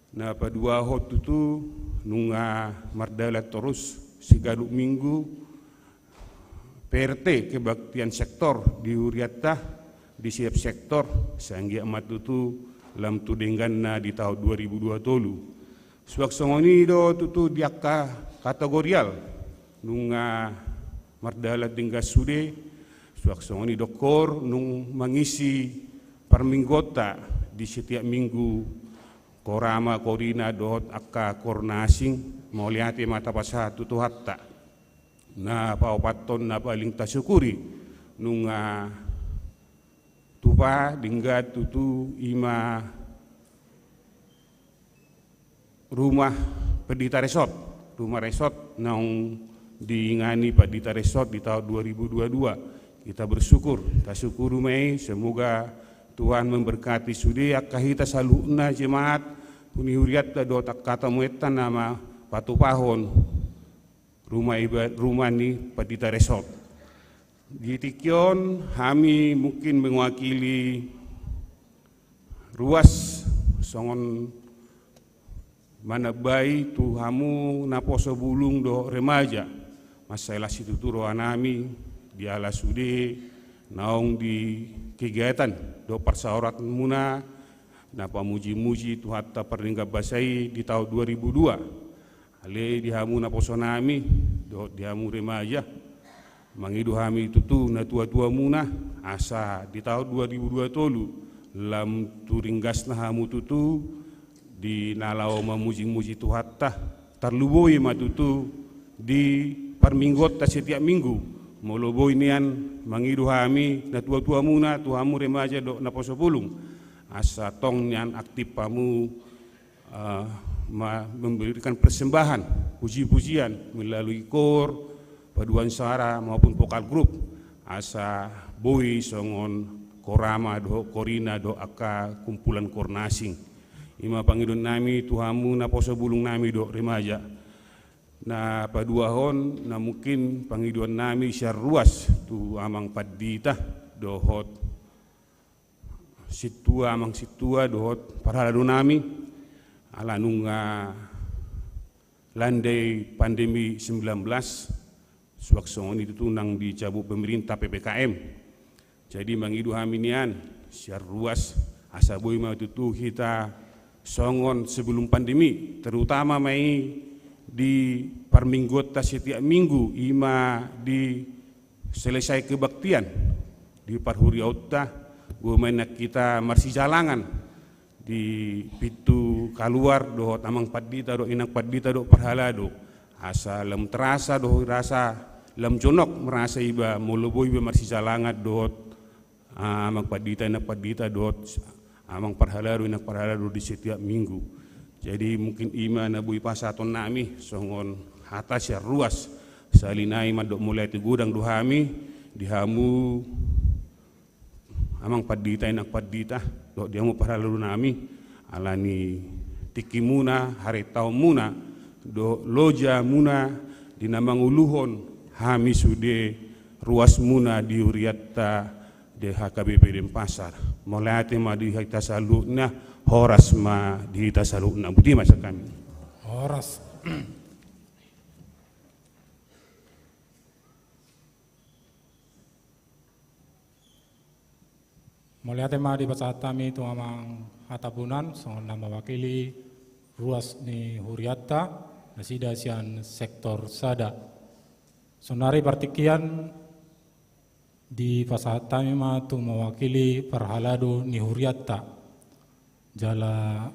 na padua hot tutu nunga mardalat terus sigaduk minggu PRT kebaktian sektor di huriatta di siap sektor sanggia matutu lam tudenggan na di tahun 2002 tolu suaksongoni do tutu diakka kategorial nunga mardalat denggas sude suaksongoni dokor nung mangisi perminggota di setiap minggu korama korina dohot akka kornasing mau lihat mata pasatu tu hatta na paupaton na paling tasyukuri nunga tupa dinggat tutu ima rumah Padita Resort, rumah resort naung diingani Padita Resort di tahun 2022. Kita bersyukur, tasyukuru mai semoga Tuhan memberkati sudi akahita saluna jemaat puni huriat do tak kata muetan nama patu pahon rumah ni Padita Resort. Di Tikyon kami mungkin mewakili ruas songon mana bayi tuhamu naposo bulung do remaja masalah situ turo anami di ala sude naung di kegiatan do persaurat muna napa muji-muji tu hatta perningga basai di tahun 2002 ale dihamu naposo nami do dihamu remaja mangidu hami tutu na tua-tua muna asa di tahun 2002 tolu lam turinggas na hamu tutu di nalau memuji-muji Tuhatta terluboi matutu di perminggota setiap minggu moloboi nian mangidu hami na tua-tua muna tuhamu remaja do naposo pulung asa tong nian aktif pamu memberikan persembahan puji-pujian melalui kor paduan suara maupun vokal grup asa boi songon korama do korina do aka kumpulan kornasing ima pangidon nami tuhamu na poso bulung nami do remaja na paduahon na mungkin pangidon nami syar ruas tu amang Padita dohot situa amang situa dohot parhalado nami ala nunga landai pandemi 19 suaksong itu tunang dicabut pemerintah PPKM jadi mangidu haminian syar ruas asa boy mau tutu kita songon sebelum pandemi terutama mai di perminggota setiap minggu ima di selesai kebaktian di parhuri otta gomenak kita marsi jalangan di pitu kaluar dohot amang Padita do inak Padita do parhalado asa lam terasa do rasa lam jonok merasa iba molobo iba marsi jalangan dohot amang Padita inak Padita dohot amang parhalado inak parhalado di setiap minggu. Jadi mungkin ima na bui pasaton nami songon atas ya ruas salinai madok mulai tegudang duhami dihamu amang Padita inak Padita do dihamu parhalado nami alani tiki muna hari tau muna do loja muna dinamang uluhon hami sude ruas muna di Uriatta de HKBP Denpasar mulai tema di hita salutna horas ma di hita salutna budi masa kami horas mulai tema di pasatami itu amang hatabunan songon nama wakili ruas ni Huriatta nasida sian sektor sada sonari partikian di pasatami ma tu mewakili parhalado ni Huriatta jala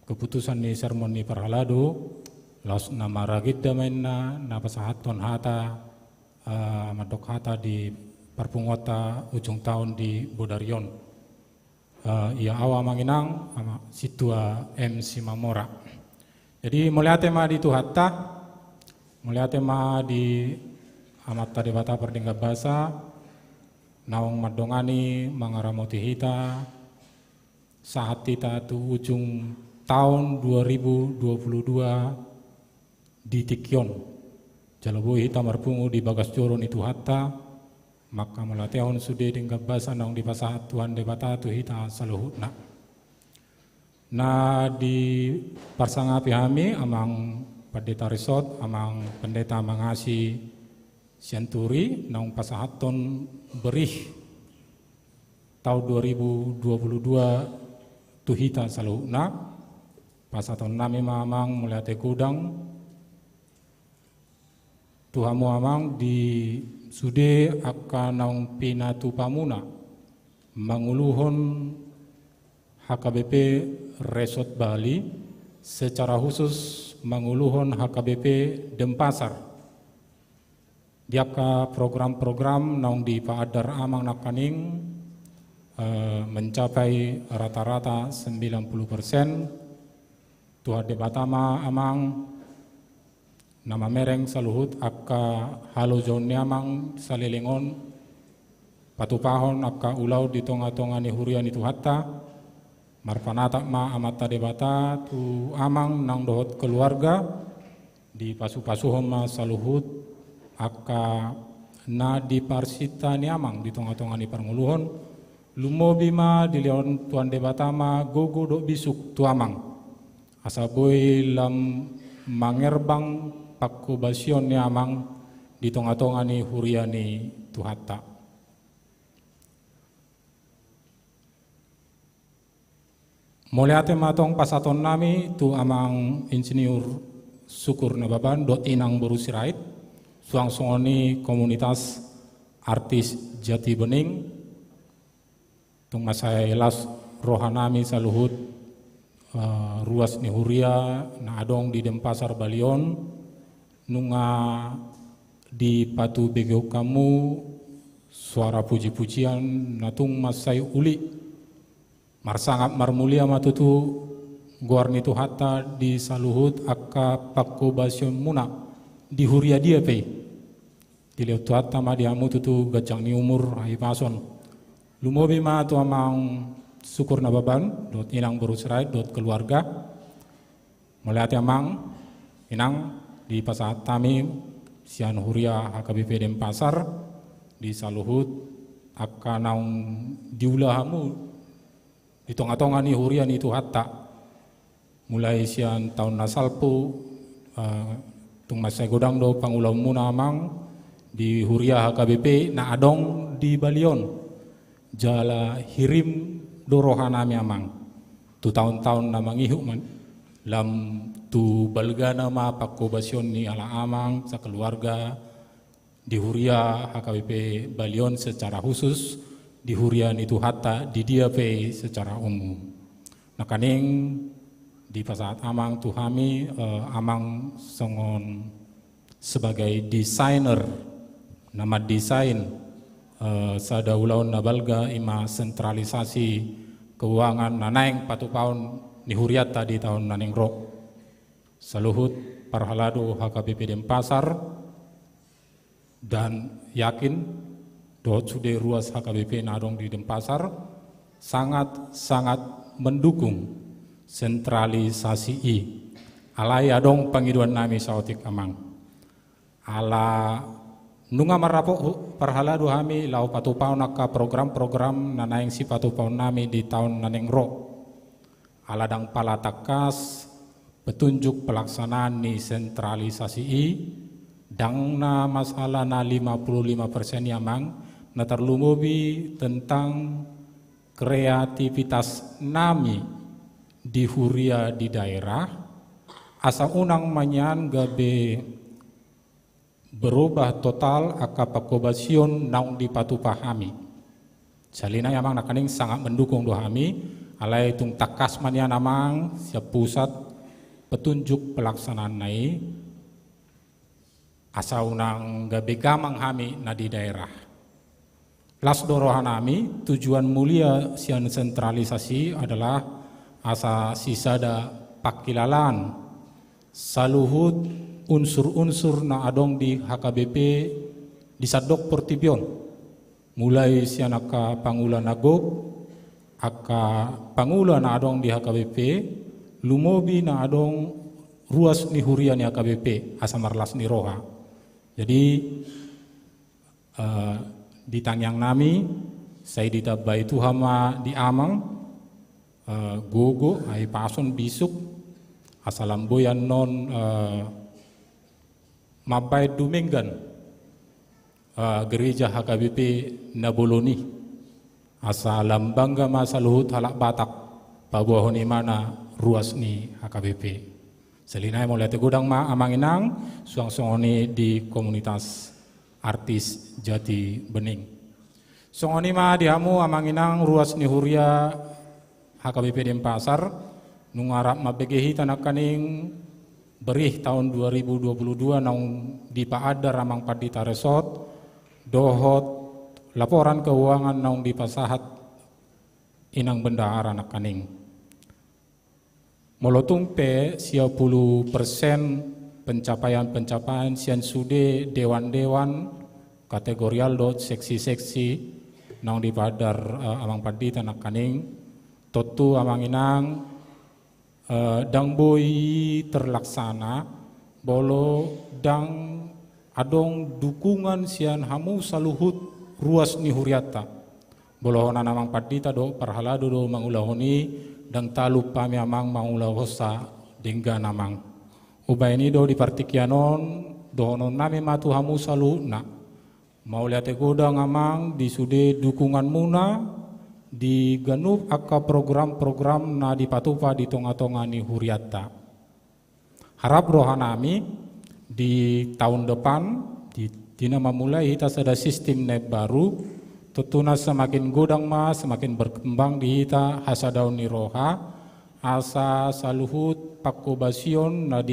keputusan ni sermon ni parhalado laus nama ragid damainna na pasahaton hata madok hata di perpungota ujung tahun di Bodarion ia awa manginang ama situa MC Mamora jadi mulai tema di tu hatta mulai tema di amat tadi bata perdingga bahasa naung madongani mangaramoti hita saat kita tu ujung tahun 2022 di Tikyon jalabu hita marpungu di bagas joron itu hatta maka melatihon sude dingga basa naung di pasahat Tuhan debata tu hita saluhutna na di parsangapi hami amang Padita Resort amang pendeta mangasi Sianturi naung pasahaton berih tahun 2022 tuhita saluhna pasahaton nami mamang mulai gudang tuhamu amang di sude akan naung pinatu pamuna manguluhon HKBP Resort Bali, secara khusus menguluhun HKBP Denpasar. Diapka program-program naung di paadar amang nakaning mencapai rata-rata 90%. Tuha debatama amang nama mereng saluhut akka halo jone amang salilingon patupahon akka ulau di tonga-tonga ni hurian itu hatta marpanata ma amata debata tu amang nang dohot keluarga di pasu-pasuhon ma saluhut akka na di parsita ni amang di tonga-tonga ni parnguluhon lumobi ma di leon tuan debata ma gogo do bisuk tu amang asaboy lam mangerbang pakubasyon ni amang di tonga-tonga ni hurian ni tuhatta. Muliate matong pasaton nami tu amang insinyur syukur na baban dot inang berusirait suang songoni komunitas artis Jati Bening tung masaya elas rohanami saluhut ruas ni huria na adong di Denpasar Balion nunga di patu begeu kamu suara puji-pujian natung masai uli marsangat marmulia matutu guarni tu hatta di saluhut akka pakubasyon muna di huria dia pe di leu tu hatta ma diamu tutu gajang ni umur hai pason lumobi ma tu amang syukur na baban dot inang berusirait dot keluarga melihat amang inang di pasat tami sian huria HKBP Denpasar di saluhut akka naung diulahamu di tonga-tonga ni hurian itu hatta mulai sian tahun nasalpu tung masai godang do pangulau muna amang di huria HKBP na adong di Balion jala hirim do rohanami amang tu tahun-tahun na mangihuk man lam tu balgana ma pakubasyon ni ala amang sa keluarga di huria HKBP Balion secara khusus di hurian itu hatta di dia pe secara umum. Nakaning di pasat amang tu kami amang songon sebagai desainer nama desain sada ulaun nabalga ima sentralisasi keuangan nanaing patupaun ni huriata di tahun naning rok saluhut parhalado HKBP Denpasar dan yakin dot sude ruas HKBP nadong di Denpasar sangat mendukung sentralisasi alai adong pangiduan nami sautik amang ala nunga marapo parhala do hami lau patupaun naka program-program nanaing si patupaun nami di tahun naning ro aladang palatakas petunjuk pelaksanaan ni sentralisasi dang na masalah na 55% yamang na terlumubi tentang kreativitas nami di huria di daerah asa unang manyan gabe berubah total aka pakubasyon naung di patupahami. Salina yamang nakaning sangat mendukung dohami alai tung takas mania namang siap pusat petunjuk pelaksanaan nai asa unang gabe gamang hami na di daerah. Las dorohanami tujuan mulia sian sentralisasi adalah asa sisada pakilalan saluhut unsur-unsur na adong di HKBP di Sadok Portibion mulai sian aka pangula nagog aka pangula na adong di HKBP lumobi na adong ruas ni hurian ni HKBP asa marlas ni roha jadi di tangyang nami saya ditabay itu hama di amang gogo ay pason bisuk asalamboyan non mabay duminggan gereja HKBP Naboloni asa lambangga masaluhut halak batak pabuahon imana ruas ni HKBP selinay mo lete gudang ma amanginang suang songoni di komunitas artis Jati Bening songoni ma dihamu amanginang ruas ni huria HKBP Denpasar nungarap mabegehi tanah kaning berih tahun 2022 naung di Paada Ramang Padita Resort dohot laporan keuangan naung di Pasahat inang bendahara anak kaning. Molotung pe 90% pencapaian sian sude dewan-dewan kategorial dot seksi-seksi naung di Padar Amang Padita anak kaning totu amang inang dang boy terlaksana bolo dang adong dukungan sian hamu saluhut ruas ni huriata bolo hona namang Padita do parhalado do mangulahoni dang talu pami amang mangulahosa dengga namang ubay ni do di partikianon dohonon nami matu hamu saluhna mau lihat godang amang di sude dukungan muna di ganup aka program-program na dipatupa di tonga-tonga ni huriata. Harap rohanami di tahun depan di nama mulai kita ada sistem net baru tutuna semakin godang semakin berkembang di kita hasadaun ni roha asa saluhut pakobasion na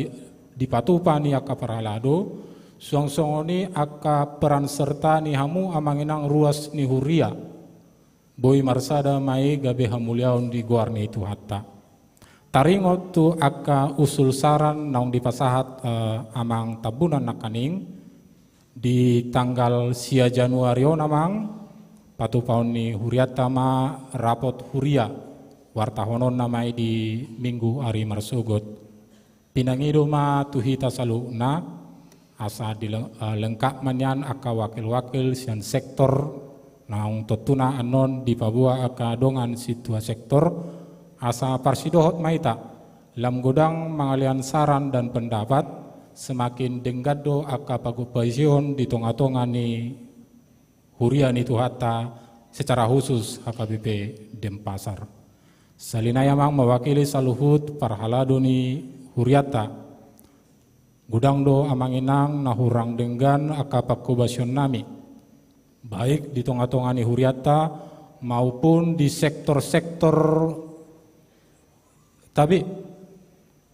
dipatupa ni aka paralado suang-suangoni aka peran serta ni hamu amanginang ruas ni huria boy marsada mai gabe hamuliaon di guarni itu hatta taringot tu aka usul saran naung di Pasahat amang tabunan nakaning di tanggal sia Januari namang patupaon ni huriata ma rapot huria wartahonon namai di minggu hari marsugot pinangido ma tuhita saluna asa lengkap manyan aka wakil-wakil sian sektor naung totuna anon di Papua aka dongan situa sektor asa parsidohot maita lam godang mangalian saran dan pendapat semakin denggado aka pagupasion di tonga-tonga ni huria ni tuhata secara khusus HKBP Denpasar salinaya mang mewakili saluhut parhalado ni huriata gudang do amanginang nahurang denggan aka pakubasion nami baik di tonga-tonga ni huriata maupun di sektor-sektor tabi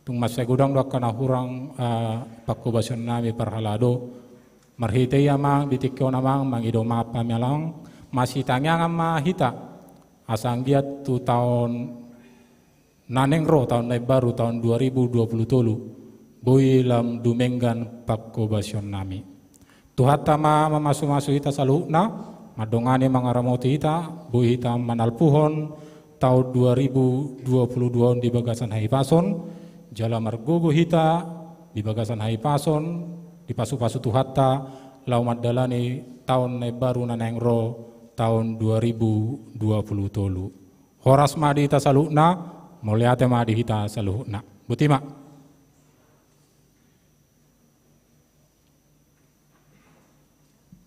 tung masa gudang do aka nahurang pakubasion nami parhalado marhite amang ditikyo namang mangido mapa melang masih tangyang hita asanggiat tu tahun nanengro tahun baru tahun 2023 boy lam dumenggan pakobasion nami. Tuhata ma mamasu-masu hita saluhna, madongane mangaramoti hita, boy hita manalpuhon tahun 2022 di Bagasan Haipason, jala margogo hita di Bagasan Haipason, di pasu-pasu tuhata, lau madalani tahun baru nanengro tahun 2023. Horas ma di hita saluhna, moliate ma di hita saluhna. Butima.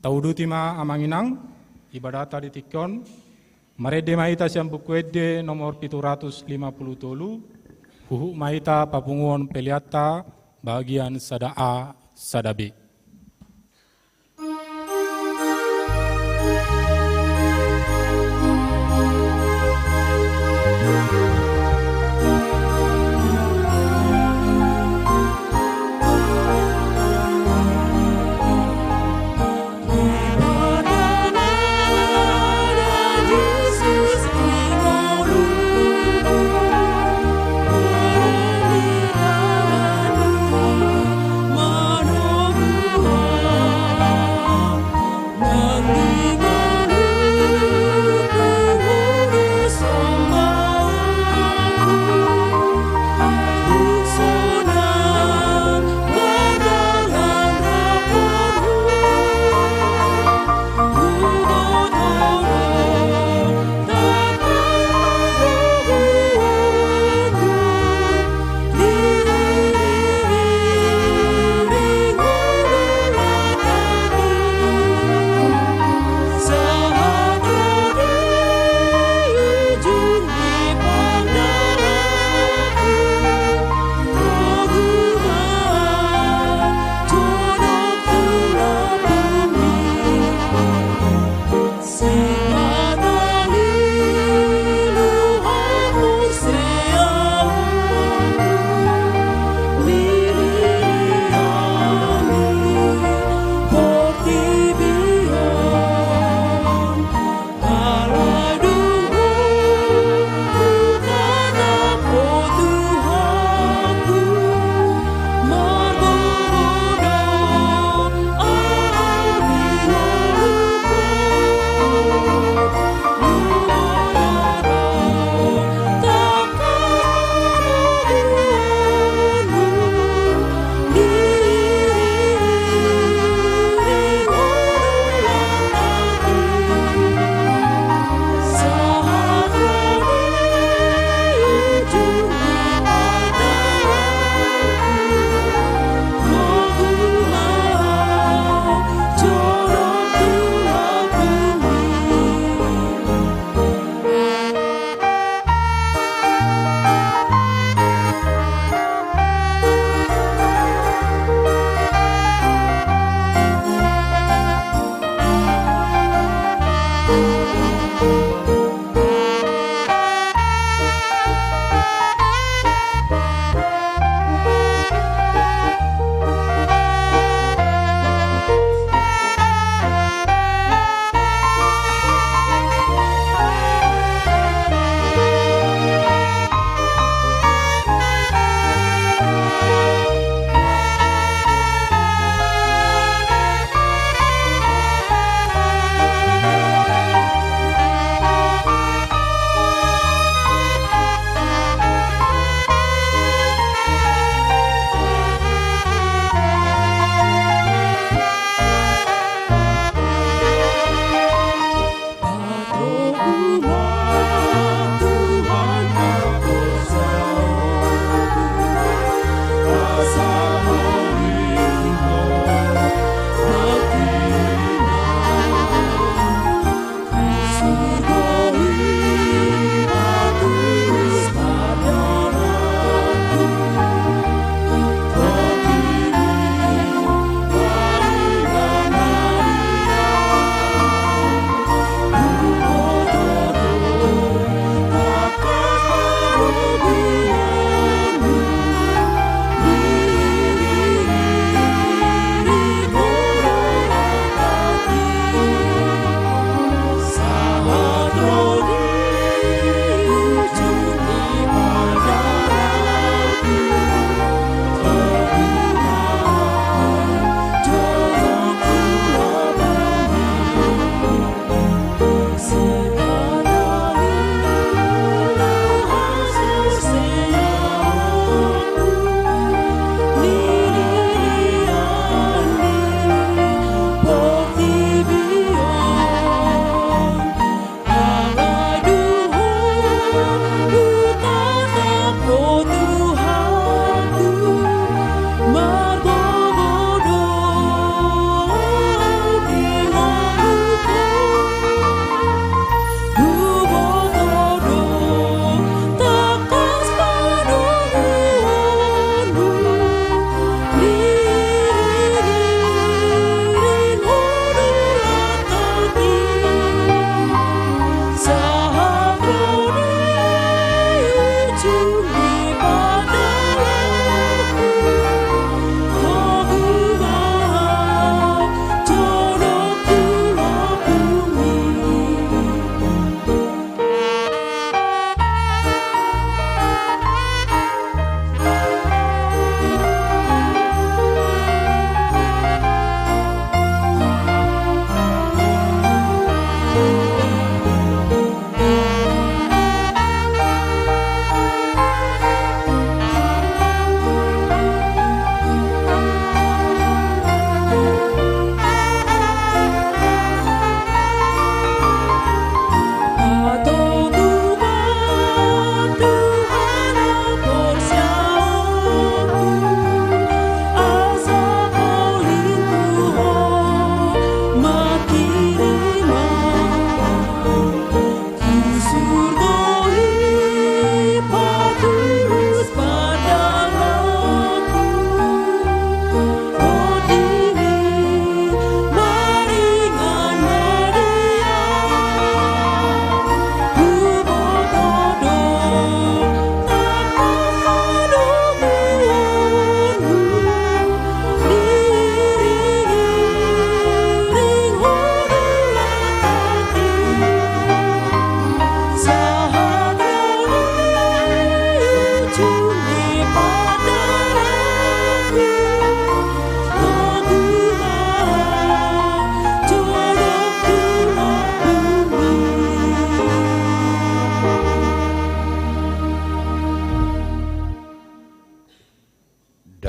Taudutima amanginang ibadata di tikon marede maita siam bukuede nomor 750 tolu huhu maita papunguon peliata bagian sadaa sadabe. Mano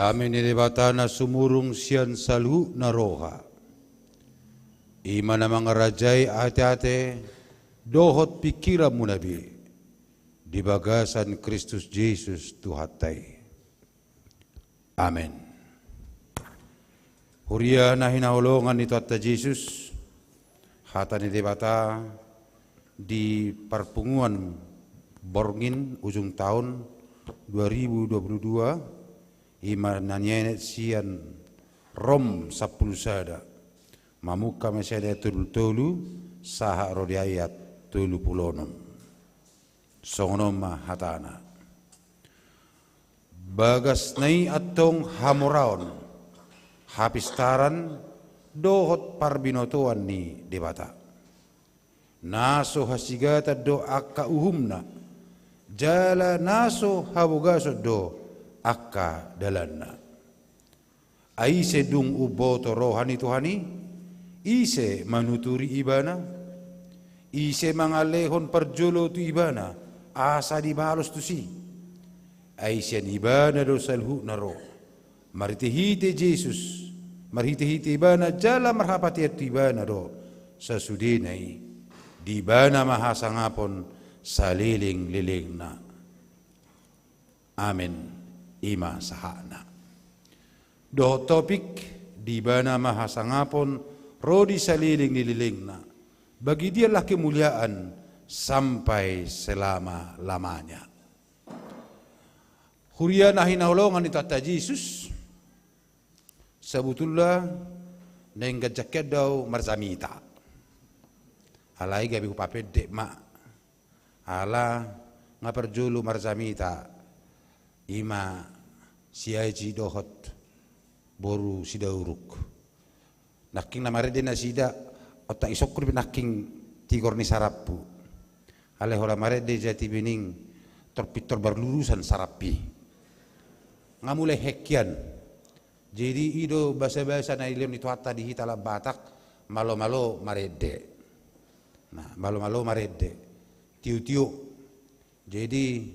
Dami ni debatana sumurung sian salhu naroha. Ima na mga rajay ate-ate, dohot pikiran mo nabi, di bagasan Kristus Jesus Tuhatay. Amen. Huria na hinahulungan ni Tuhatta Jesus, hata ni debata di perpunguan Borngin ujung tahun 2022, ima nanyenet sian Rom 10 sada. Mamuka mesyada tulu saha rodiayat tulu pulonom. Songonoma hatana. Bagas nai atong hamuraon. Hapistaran dohot parbinotoan ni debata. Naso hasigata do akka uhumna. Jala naso habugaso do akka dalanna. Aise dung uboto rohani tuhani. Ise manuturi ibana, ise mangalehon perjolo tu ibana, asa dibalos tu si. Aisian ibana do salhu naro, maritihite Jesus, maritihite ibana jala marhapati at ibana do, sasudinay, di bana mahasangapon saliling-liling na. Amen, ima sahana. Do topik, di bana mahasangapon, rodi saliling nililing na, bagi dialah kemuliaan sampai selama-lamanya. Huria na hinahulungan ni Tuhatta Jesus, sebetulnya neng gajaknya daw marzamita. Alai gabi kupapedek mak, ala ngaperjulu marzamita, ima siaji dohot boru sidauruk. Naking namarede na sida otak isokkur naking tigor ni sarappu. Ale hola marede jati bening torpitor berlurusan sarapi. Ngamule hekian. Jadi ido bahasa-bahasa na ilem ni Tuhatta di hitala Batak malo-malo marede. Nah, malo-malo marede. Tiu-tiu. Jadi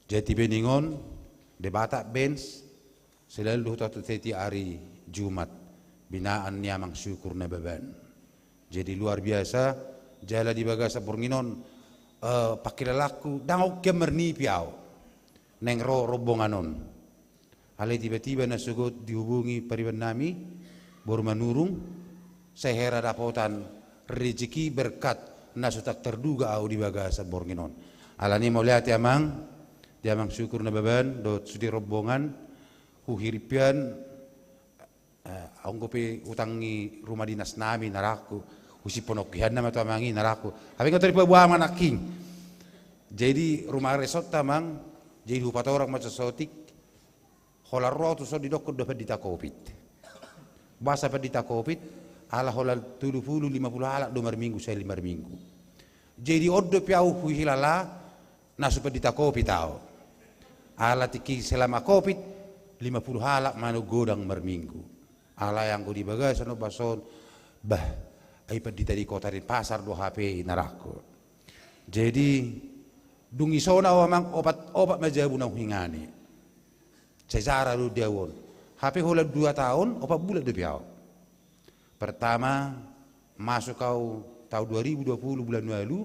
jati beningon de Batak Benz selalu Tuhatta teti hari Jumat binaan niamang syukur na beban. Jadi luar biasa jala di bagasa Bornginon pakilalaku dangok kemerni piau neng rombonganon. Ale tiba-tiba na sugot dihubungi pariban nami baru manurung sehera dapotan rezeki berkat nasutak terduga au di bagasa Bornginon. Alani mau lihat diamang syukur na beban do sudi rombongan hiripian ang kopi utangi rumah dinas nami naraku usi ponokihan nama tu amangi naraku tapi kau terima buah manaking jadi rumah resort tamang jadi hupat orang macam sotik holar roh tu so didokut dapat dita covid bahasa dapat dita covid ala holar 50 halak 2 minggu saya 5 minggu jadi oddo piau hilala nasu dita covid tau ala tiki selama covid 50 halak manu godang merminggu. Ala yang go di bagas no bason bah ai pedita di kota di pasar 2 HP narako. Jadi dungi sona wamang obat majabu nang hingani. Cesara lu diawon. HP hola 2 tahun obat bulan de piao. Pertama masuk kau tahun 2020 bulan lalu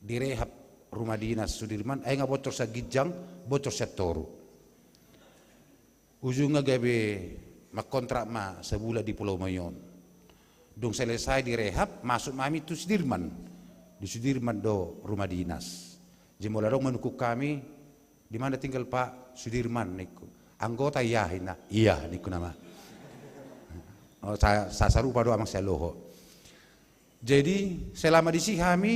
direhab rumah dinas Sudirman ai ngabocor sagijang bocor setoru. Ujungnya gabe makontrak sebulan di Pulau Mayon. Dong selesai direhab masuk mami tu Sudirman. Di Sudirman do rumah dinas. Jembola dong menukuk kami di mana tinggal Pak Sudirman niku. Anggota iya niku nama. Oh, saya sarupa do amang saya loho. Jadi selama di sini kami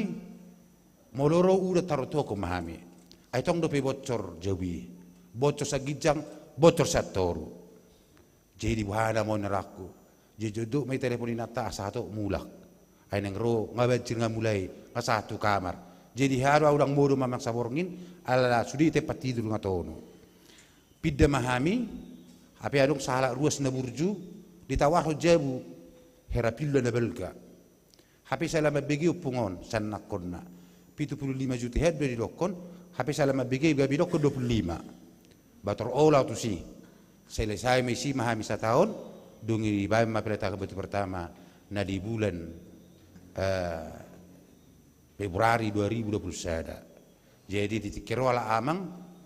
moloro udah taruh toko mahami. Aitong do pe bocor jawi. Bocor sagijang bocor satoru. Jadi wahana mau neraku. Jadi duduk may teleponin nata satu mulak. Ay nang ro ngabadjir nga mulay nga satu kamar. Jadi haro udang modo mamang saborngin ala sudi tepat tidur nga tono. Pidda mahami api adong salah ruas na burju ditawar jabu herapilla na belga. Hapi saya lama begi upungon san nakon na 75 juta head dari lokon HP selama bigi gabidok ke 25. Bator olah tu si. Selesai misi mahami setahun, dungi bayi mapeleta ke betul pertama na di bulan Februari 2021. Jadi di Kerola Amang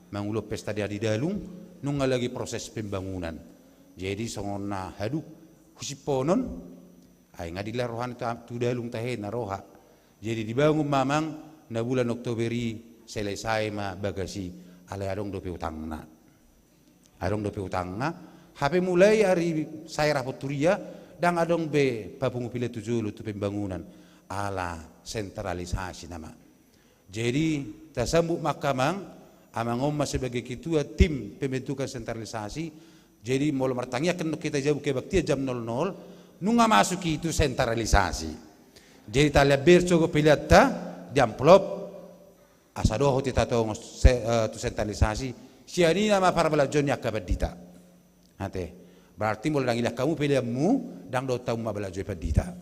mengulo pesta dia di Dalung nunggu lagi proses pembangunan. Jadi songona haduk husiponon ay ngadilah rohan tu Dalung tahe na roha. Jadi dibangun mamang na bulan Oktoberi selesai ma bagasi alay adong dope utangna. Adong dope utangna HP mulai hari saya rapot turia dan adong be papung pile tujulu tu pembangunan ala sentralisasi nama. Jadi tasambuk makamang amang omma sebagai ketua tim pembentukan sentralisasi. Jadi mau martangnya kan kita jauh ke bakti jam 00 nunga masuk itu sentralisasi. Jadi tali bercogo pilata di amplop asadoh kita tahu tu sentralisasi siani nama para belajarnya kabadita. Ate berarti mulai dangilah kamu pilihmu dang do tahu ma belajar padita.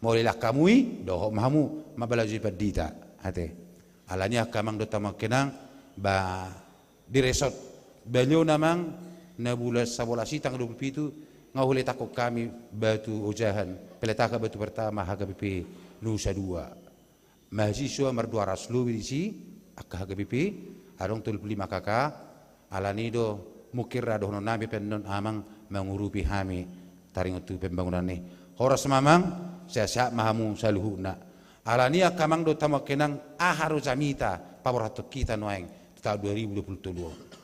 Mulailah kamu doh mahamu ma belajar padita. Ate alanya kamang do tamak kenang ba di resort beliau namang na bulan sabolasi tanggal 27 ngahuli takok kami batu ujahan peletaka batu pertama HKBP Nusa 2 mahasiswa mer 200 lebih di akka HKBP adong 35 kakak alanido mukirra doh nami pennon amang mengurupi hami taring itu pembangunan ni horas mamang saya mahamu saluhuna alania kamang do tamak kenang aharu jamita paborato kita noeng tahun 2022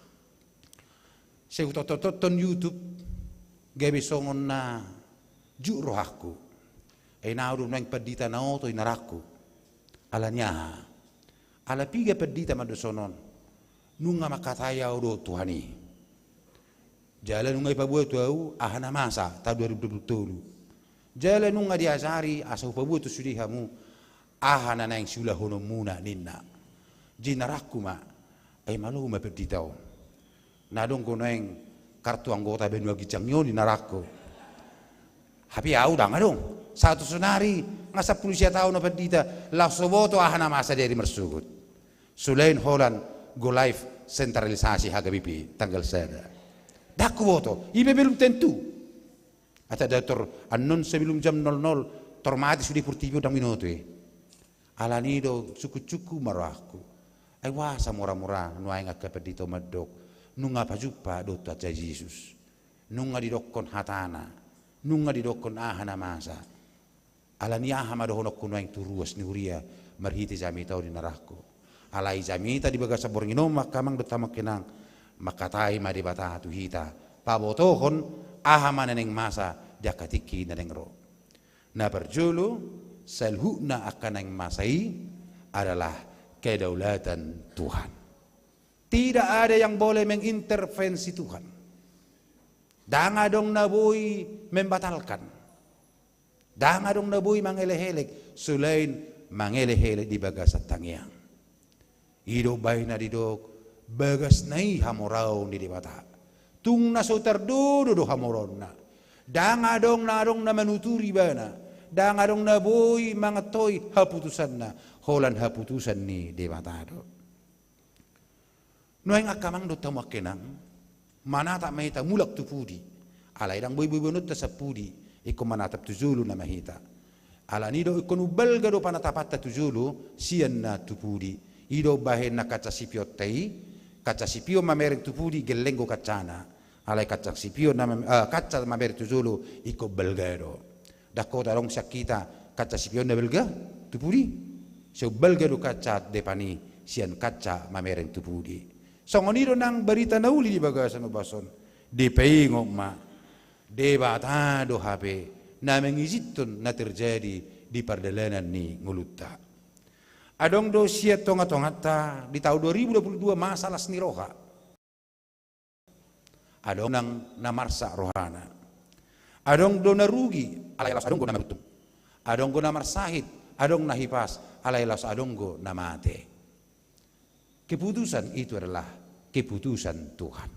saya tonton YouTube gabe songon na juro aku nauru nang pedita na oto inaraku alanya ala piga pedita madosonon nunga makataya odo tuhani jalan nunga ipabuat tu ahana masa tahun 2022 jalan nunga diasari asa ipabuat tu sudihamu ahana nang sula hono muna ninna jinaraku ma malu ma pedita nadong ko neng kartu anggota benua gicangyo di narako. Hapi au dang adong satu sunari ngasa pulusia tahun na pedita la soboto ahana masa dari mersugut. Sulain Holland go live sentralisasi HKBP tanggal sada. Daku boto ibe belum tentu. Ata dator annon sebelum jam 00 tormati sudi purtivo dang minuto alanido suku-suku marahku. Ay wasa mura-mura nuay nga kapedito madok. Nunga pajupa doto aja Yesus. Nunga didokon hatana. Nunga didokon ahana masa. Alani aha madohonok kuno yang turuas ni uria marhiti jami tau di narako. Alai jami ta di bagasa borngino makamang dotama kenang makatai ma di bata tu hita. Pabotohon aha maneneng masa jakatiki naneng ro. Na berjulu selhuna akan yang masai adalah kedaulatan Tuhan. Tidak ada yang boleh mengintervensi Tuhan. Dangadong nabuy membatalkan. Dangadong nabuy mangeleh-elek. Sulain mangeleh-elek di bagas at tangyang. Ido bay na didok bagas nai hamorao ni di bata. Tung naso terdudo do hamoron na. Dangadong na manuturi bana. Dangadong nabuy mangatoy haputusan na. Holan haputusan ni di bata do. Noeng akamang do tamak kenang manata mahita mulak tu pudi alai dang boy bonut ta sapudi iko manatap tu zulu na mahita alani do iko belga do panatapat tu zulu sian na tu pudi ido bahen na kaca sipio tai kaca sipio mamereng tu pudi gelengo kacana alai kaca sipio na kaca mamereng tu zulu iko belga do dako darong sakita kaca sipio na belga tu pudi so belga do kaca depani sian kaca mamereng tu pudi. Songonido nang berita nauli di bagasan ubason. Di peingok ma. Debatado HP. Na mengizitun na terjadi di pardalanan ni ngulutta. Adong do siya tonga-tongata di tahun 2022 masalah ni roha. Adong nang namarsa rohana. Adong do narugi. Alaylas adong go namarutum. Adong go namarsahit. Adong nahipas. Alaylas adong go namate. Keputusan itu adalah keputusan Tuhan.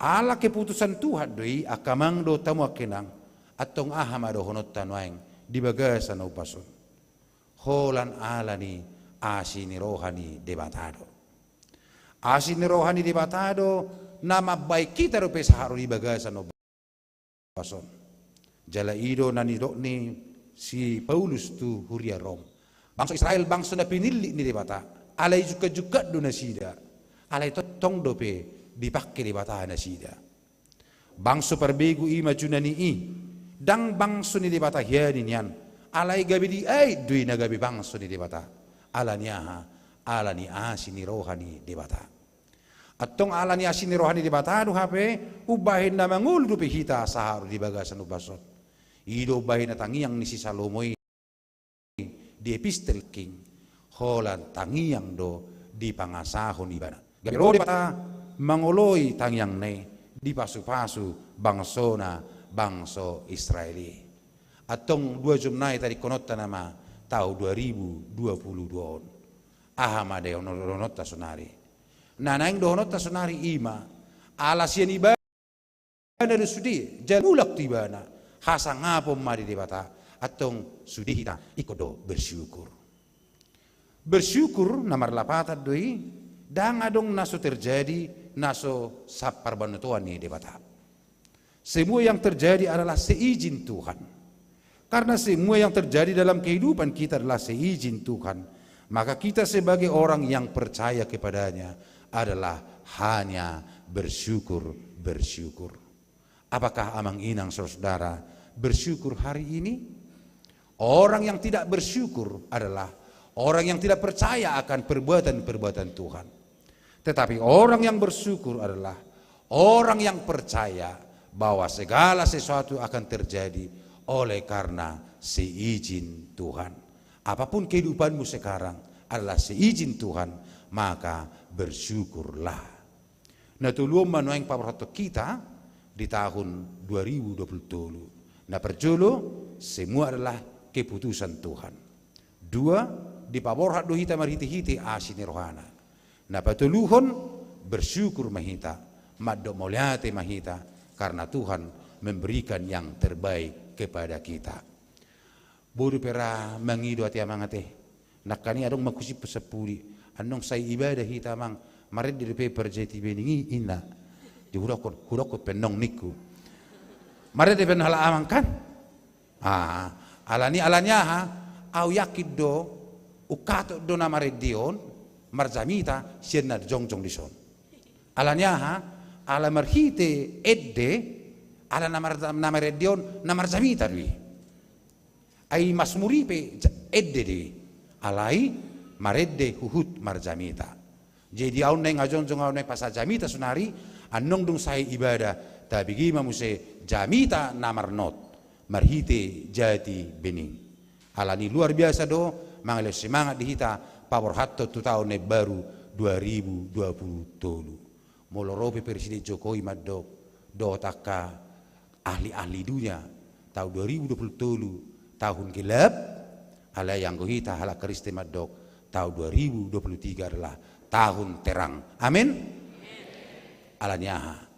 Ala keputusan Tuhan doi akamang do tamu akenang atong ahama do honot tanuaing di bagasan upason. Holan ala ni asini rohani debatado. Asini rohani debatado nama baik kita rupe saharu di bagasan no bason. Jala ido nani dokni si Paulus tu huria Rom. Bangsa Israel bangsa na pinili ni debata. Alai juga do nasida. Alai totong dope dipakai debata nasida. Bangsa perbegu ima junani i. Dang bangsa ni debata hiani nian. Alai gabi di ai dui na gabi bangsa ni debata. Alaniaha alani asini rohani debata. Atong alani asini rohani debata do hape ubahin na mangul dope hita saharu di bagasan ubason. Ido ubahin na tangiang ni si Salomoi di epistel king holan tangiang do di pangasahon ibana. Gabi ro debata mangoloi tangiang ne di pasu-pasu bangsona bangso Israeli. Atong 2 Jumnai tadi konotta nama tahun 2022. Ahama de onota sonari. Nanaing do onota sonari ima alasian ibana do sudi jalulak tibana hasang ngapom mari debata atong sudi kita ikodo bersyukur. Bersyukur nomor 8 doi dang adong naso terjadi naso sapar banutuan ni debata. Semua yang terjadi adalah seizin Tuhan. Karena semua yang terjadi dalam kehidupan kita adalah seizin Tuhan, maka kita sebagai orang yang percaya kepadanya adalah hanya bersyukur. Apakah amang inang saudara bersyukur hari ini? Orang yang tidak bersyukur adalah orang yang tidak percaya akan perbuatan-perbuatan Tuhan. Tetapi orang yang bersyukur adalah orang yang percaya bahwa segala sesuatu akan terjadi oleh karena seizin Tuhan. Apapun kehidupanmu sekarang adalah seizin Tuhan, maka bersyukurlah. Nah tuluam manuang paborhato kita di tahun 2020. Nah perjolo semua adalah keputusan Tuhan. 2 di paborhat do hita marhiti-hiti asini rohana. Nah patuluhon bersyukur mahita, maddo moliate mahita karena Tuhan memberikan yang terbaik kepada kita. Bodo pera mangido ati amangate. Nakani adong makusi pesepuli. Anong say ibadah hita mang mared di paper jeti beningi ina. Di hudokot penong niku. Mared di penhala amang kan? Alanya ha au yakid do ukato do na mared dion marzamita siena jongjong dison. Alanya ha ala marhite edde ala namar dion namar zamita lui ai masmuripe edde di alai maredde huhut marzamita. Jadi aun neng ajon jong aun pas jamita sunari annong dung sai ibadah tapi gima muse jamita namar not marhite jati bening. Alani luar biasa do mangale semangat dihita pawor hatto tu tahun baru 2020. Molorope Presiden Jokowi maddo do takka ahli-ahli dunia tahun 2020 tahun gelap ala yang gohita hala Kristi madok tahun 2023 adalah tahun terang. Amin. Alanya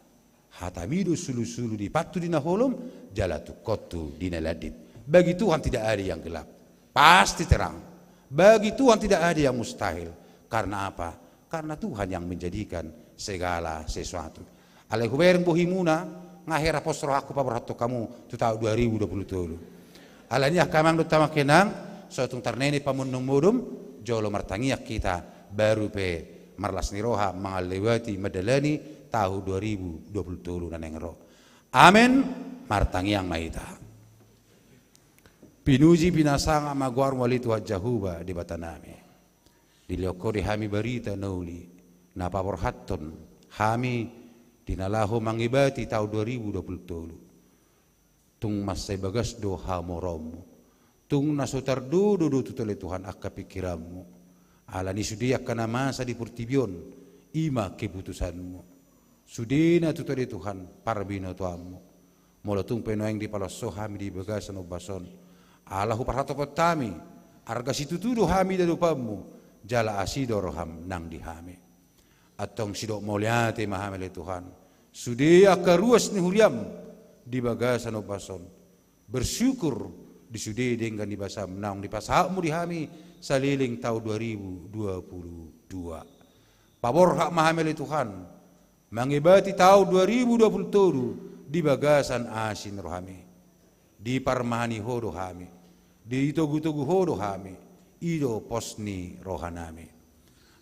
hatamido sulu-sulu di patu dina holom jalatu kotu dina ladit. Bagi Tuhan tidak ada yang gelap, pasti terang. Bagi Tuhan tidak ada yang mustahil. Karena apa? Karena Tuhan yang menjadikan segala sesuatu. Alai kubereng bohimuna ngahera posro aku paborhato kamu tu tahun 2020. Alanya kamang do tama kenang suatu tarnene pamunung mudum jolo martangiak kita baru pe marlas niroha mangalewati madalani tahun 2020 nanengro. Amin. Martangiang maita. Pinuji pinasang amagwar walitu wajahuba di batanami. Diliokori hami berita nauli na paborhaton hami dinalaho mangibati tahun 2020. Tung masay bagas do hamorom. Tung nasutar do tutole Tuhan akka pikiranmu. Alani sudiak kana masa di purtibion ima keputusanmu. Sudina tutole Tuhan parbino tuamu. Molotung penoeng di paloso hami di bagasan obason. Allahu parhato potami arga situtudo hami dadupamu jala asido roham nang dihami. Atong sidok moliate mahamele Tuhan. Sudia karuas ni huriam di bagasan obason. Bersyukur Disudi dengan di bahasa menang di pasakmu dihami saliling tahun 2022. Pabor hak mahameli Tuhan mengibati tahun 2027 di bagasan asin rohami, di parmani hodo hami, di itogu-togu hodo hami, ido posni rohanami.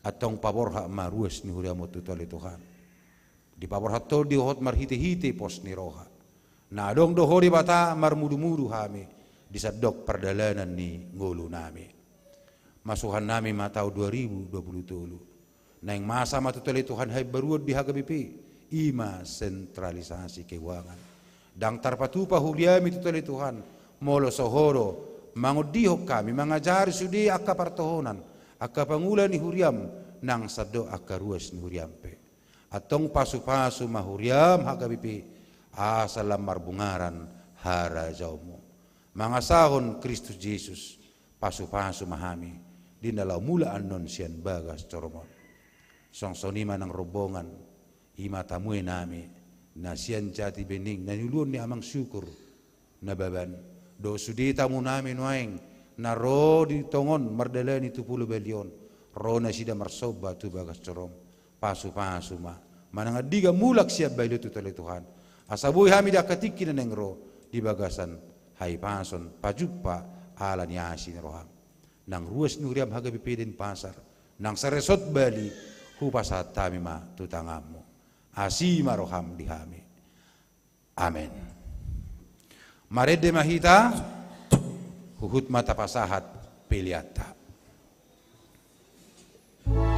Atong pabor hak maruas ni huriamo tutole Tuhan. Di pabor hak tol di hot marhite-hite posni roha. Na adong do hori bata marmudu-mudu hami, di sadok perdalanan ni ngulu nami. Masuhan nami matau 2027. Na yang masa matutole Tuhan hai baruad di HKBP, ima sentralisasi keuangan. Dang tarpatupa huliami tutole Tuhan, molo sohoro, mangudihok kami, mangajari sudi akka partohonan, akka pangulan ni huriam, nang sadok akka ruas ni huriampe. Atong pasu-pasu mahuriam HKBP, asalam marbungaran hara jaumu. Mangasahon Kristus Yesus pasu-pasu mahami dinalaw mula anon siyan bagas coromon. Songsonima ng robongan imatamuin nami na siyan jati bening nanyulun ni amang syukur na baban. Do sudita mo namin waing na ro di tongon mardala ni 70 belyon ro na sida marsoba tu bagas corom pasu-pasu ma manangadiga mulak siya baylo tutole Tuhan. Asabuhi hami da katikin na nengro di bagasan hai pason pajupa ala ni asin roham nang ruas nuriam HKBP din pasar nang saresot bali hupasat tami ma tutangamu asima roham dihami. Amen. Marede mahita huhut mata pasahat piliata. Thank you.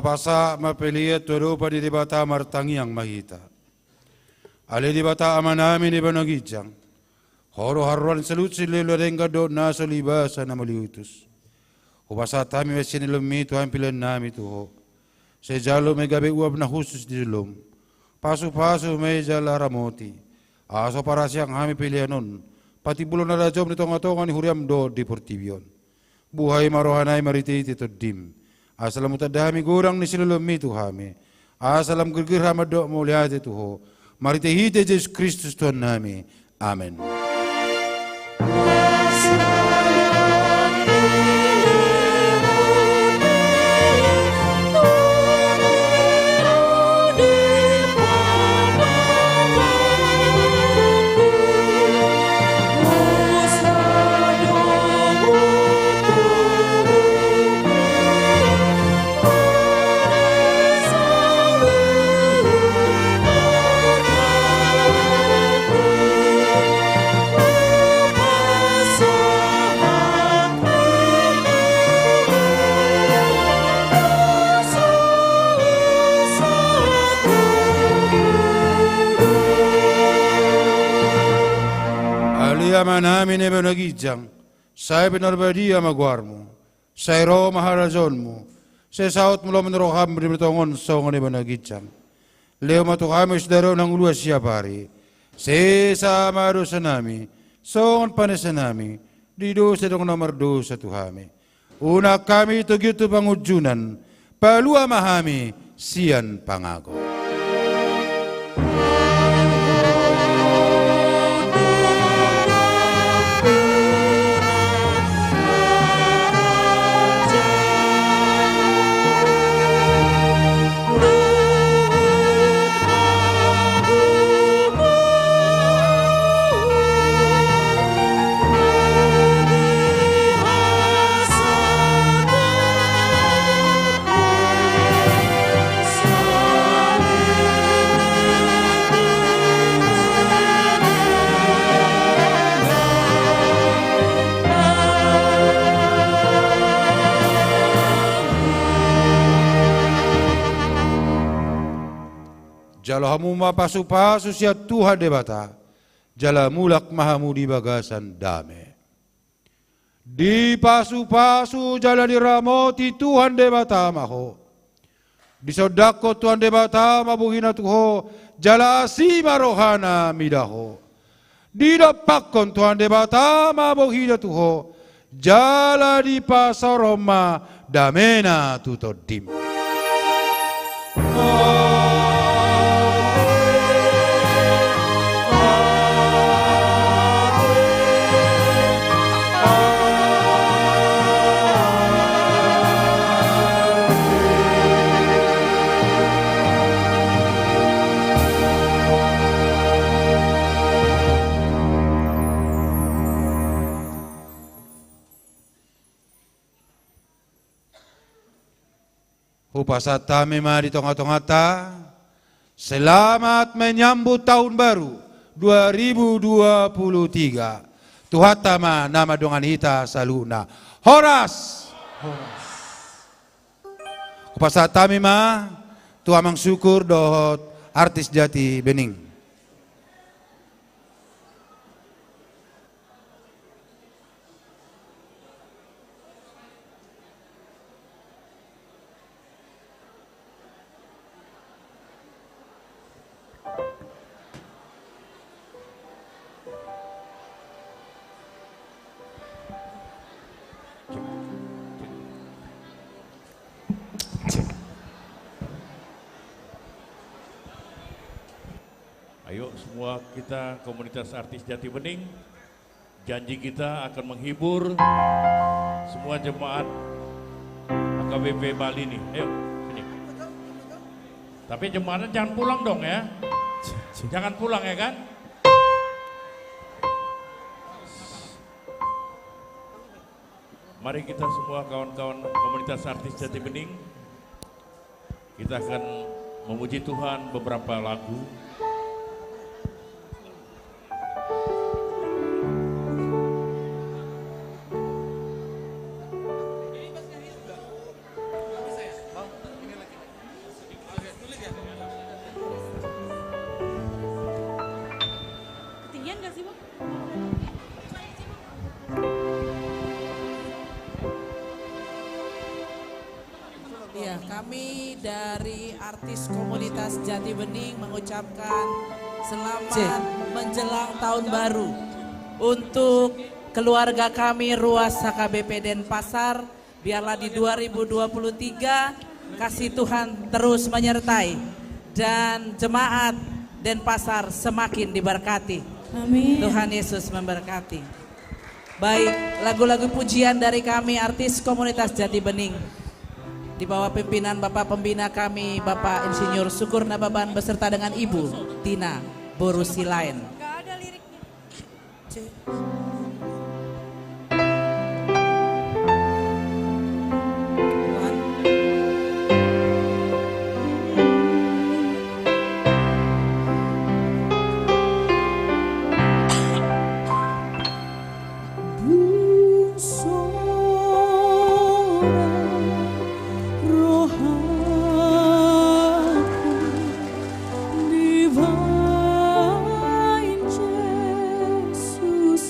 Hapasa mapeliat turupa di bata martangiang mahita. Ale di bata amanami di banagijang. Horo haruan salut sililo rengga do naso libasa na maliutus. Hupasa tami mesin ilumi Tuhan pilihan nami tuho. Sejalo megabe uap na khusus di dalam. Pasu-pasu meja laramoti. Aso para siyang kami pilihan nun. Pati bulan na rajom ni tonga-tonga ni huriam do di portibion. Buhay marohanay marititi to dim. Asalam utadami gurang ni silulumi tuhami. Asalam gergerhama do muliati tuho. Maritihite Yesus Kristus Tuhan nami. Amin. Ama namin e banagijang, saya pinarbadia magwarmo, saya ro maharazonmo, saya saot mula meneroham berbetongon songon e banagijang. Leo matuhami sedaro ng uluas siya pari, saya sama dosa nami, songon panesa nami, di dosa dong nomor dosa tuhami. Una kami itu gitu pangujunan, palua mahami, sian pangago. Jalo hamu mapasu-pasu siya Tuhan debata, jala mulak mahamu di bagasan dame. Di pasu-pasu jala diramoti Tuhan debata maho. Di sodako Tuhan debata mabuhina tuho, jala asima rohana midaho. Di dapakon Tuhan debata mabuhina tuho, jala di pasaroma damena tutodim. Upasa tami mari tonga-tongata, selamat menyambut tahun baru 2023. Tuhatama nama dongan hita saluna. Horas. Upasa tami ma, tuamang syukur dohot artis jati bening. Ayo semua kita komunitas artis Jati Bening, janji kita akan menghibur semua jemaat AKBP Bali nih. Ayo sini. Tapi jemaatnya jangan pulang dong ya. Jangan pulang ya kan. Mari kita semua kawan-kawan komunitas artis Jati Bening, kita akan memuji Tuhan beberapa lagu. Kami dari artis komunitas Jati Bening mengucapkan selamat menjelang tahun baru untuk keluarga kami Ruas HKBP Denpasar. Biarlah di 2023 kasih Tuhan terus menyertai dan jemaat Denpasar semakin diberkati. Amin. Tuhan Yesus memberkati. Baik, lagu-lagu pujian dari kami artis komunitas Jati Bening di bawah pimpinan Bapak Pembina kami Bapak Insinyur Syukur Nababan beserta dengan Ibu Tina Borusilain. Gak ada liriknya. Divine Jesus.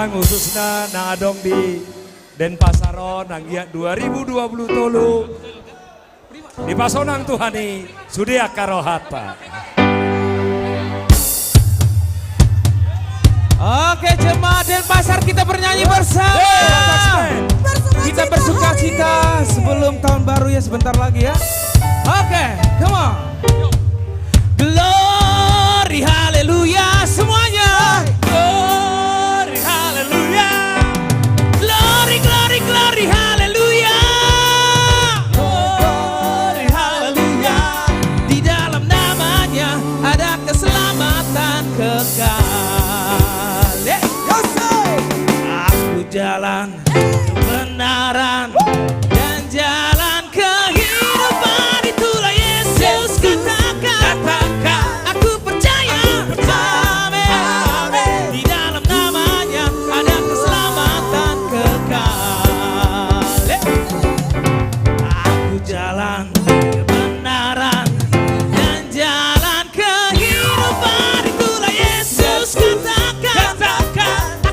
Sekarang khususnya nang adong di Denpasar nang giat 2020 tolu di pasonang Tuhani sudia karohata. Oke jemaat Denpasar kita bernyanyi bersama. Kita bersuka cita sebelum tahun baru ya sebentar lagi ya. Oke, come on. Glory haleluya semuanya. Glory haleluya. Glory glory glory haleluya. Glory haleluya. Di dalam namanya ada keselamatan kekal. Aku jalan kebenaran dan jalan kehidupan, itulah Yesus katakan. Aku percaya, amin. Di dalam namanya ada keselamatan kekal. Aku jalan kebenaran dan jalan kehidupan, itulah Yesus katakan.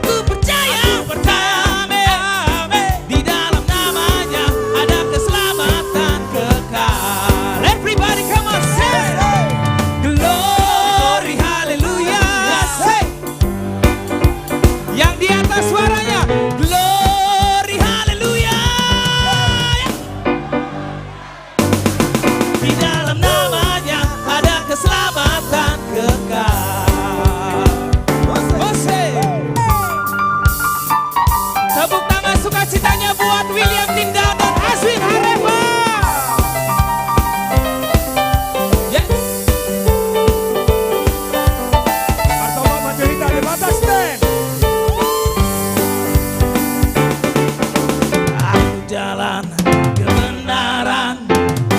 Aku percaya, amin. Di dalam namanya ada keselamatan kekal. Everybody come on, say glory hallelujah. Say yang di atas suaranya glory hallelujah. Di dalam namanya ada keselamatan kekal. Oh, say. Tepuk tangan sukacitanya buat William Tinda dan Aswin Harema. Ya. Martoba Manjerita di batas stand. Aku jalan kebenaran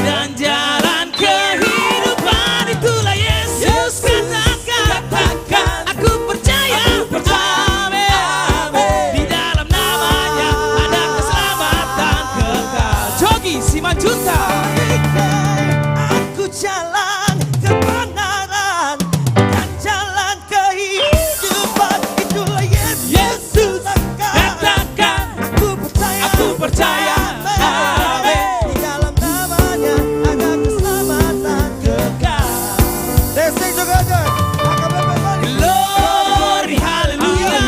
dan jalan kehidupan, itulah Yesus katakan. Aku percaya, amin. Di dalam namanya ada keselamatan kekal. Jogi Simanjunta. Aku jalan kebenaran dan jalan kehidupan, itulah Yesus katakan. Aku percaya, amin. di dalam namanya ada keselamatan kekal. Let's sing together. Glory hallelujah.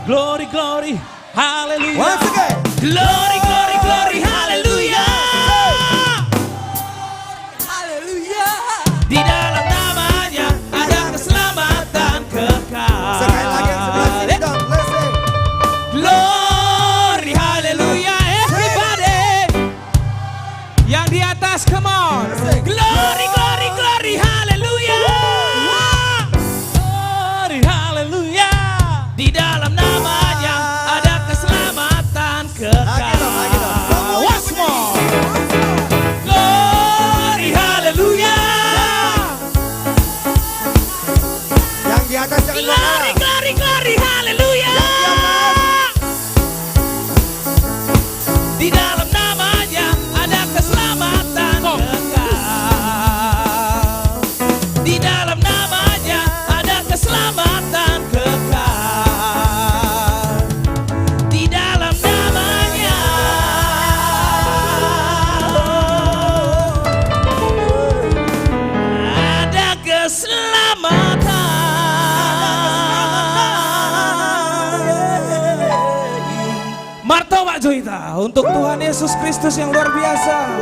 Glory glory hallelujah. Once again. Glory glory glory hallelujah. Haleluya. Di dalam namanya ada keselamatan kekal. Sekali lagi yang sebelah sini dong. Let's sing. Glory hallelujah everybody. Yang di atas come on. Glory glory glory hallelujah. Glory hallelujah. Di dalam namanya ada keselamatan kekal. Once more. Glory hallelujah. Yang di atas jangan Glory glory glory hallelujah. Di dalam namanya ada keselamatan kekal. Di dalam namanya ada keselamatan kekal. Di dalam namanya ada keselamatan. Martoba Joita untuk Tuhan Yesus Kristus yang luar biasa.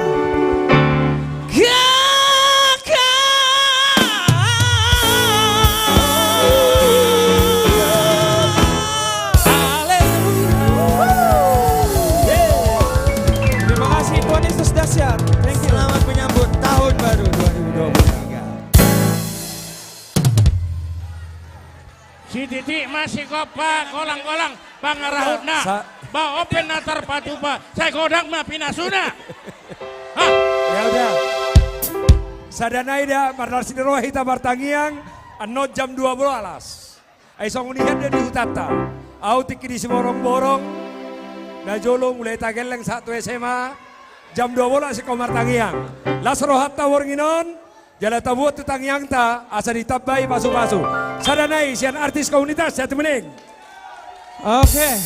Terima kasih Tuhan Yesus dahsyat. Thank you. Selamat menyambut tahun baru 2023. Si titik masih kopa kolang-kolang pangarahutna. Ba open natar patupa. Saya kodang mah pinasuna. Ya udah. Sadanai dah marnar sidero hita bartangiang anot jam 2 alas. Ai song unihan dia di hutata. Au tiki di borong-borong. Na jolo mulai tageleng satu SMA. Jam 2 si komar tangiang. Lasro hatta warnginon. Jala tabuat tu tangiang ta asa ditabai pasu-pasu. Sadanai sian artis komunitas Jati Bening. Oke.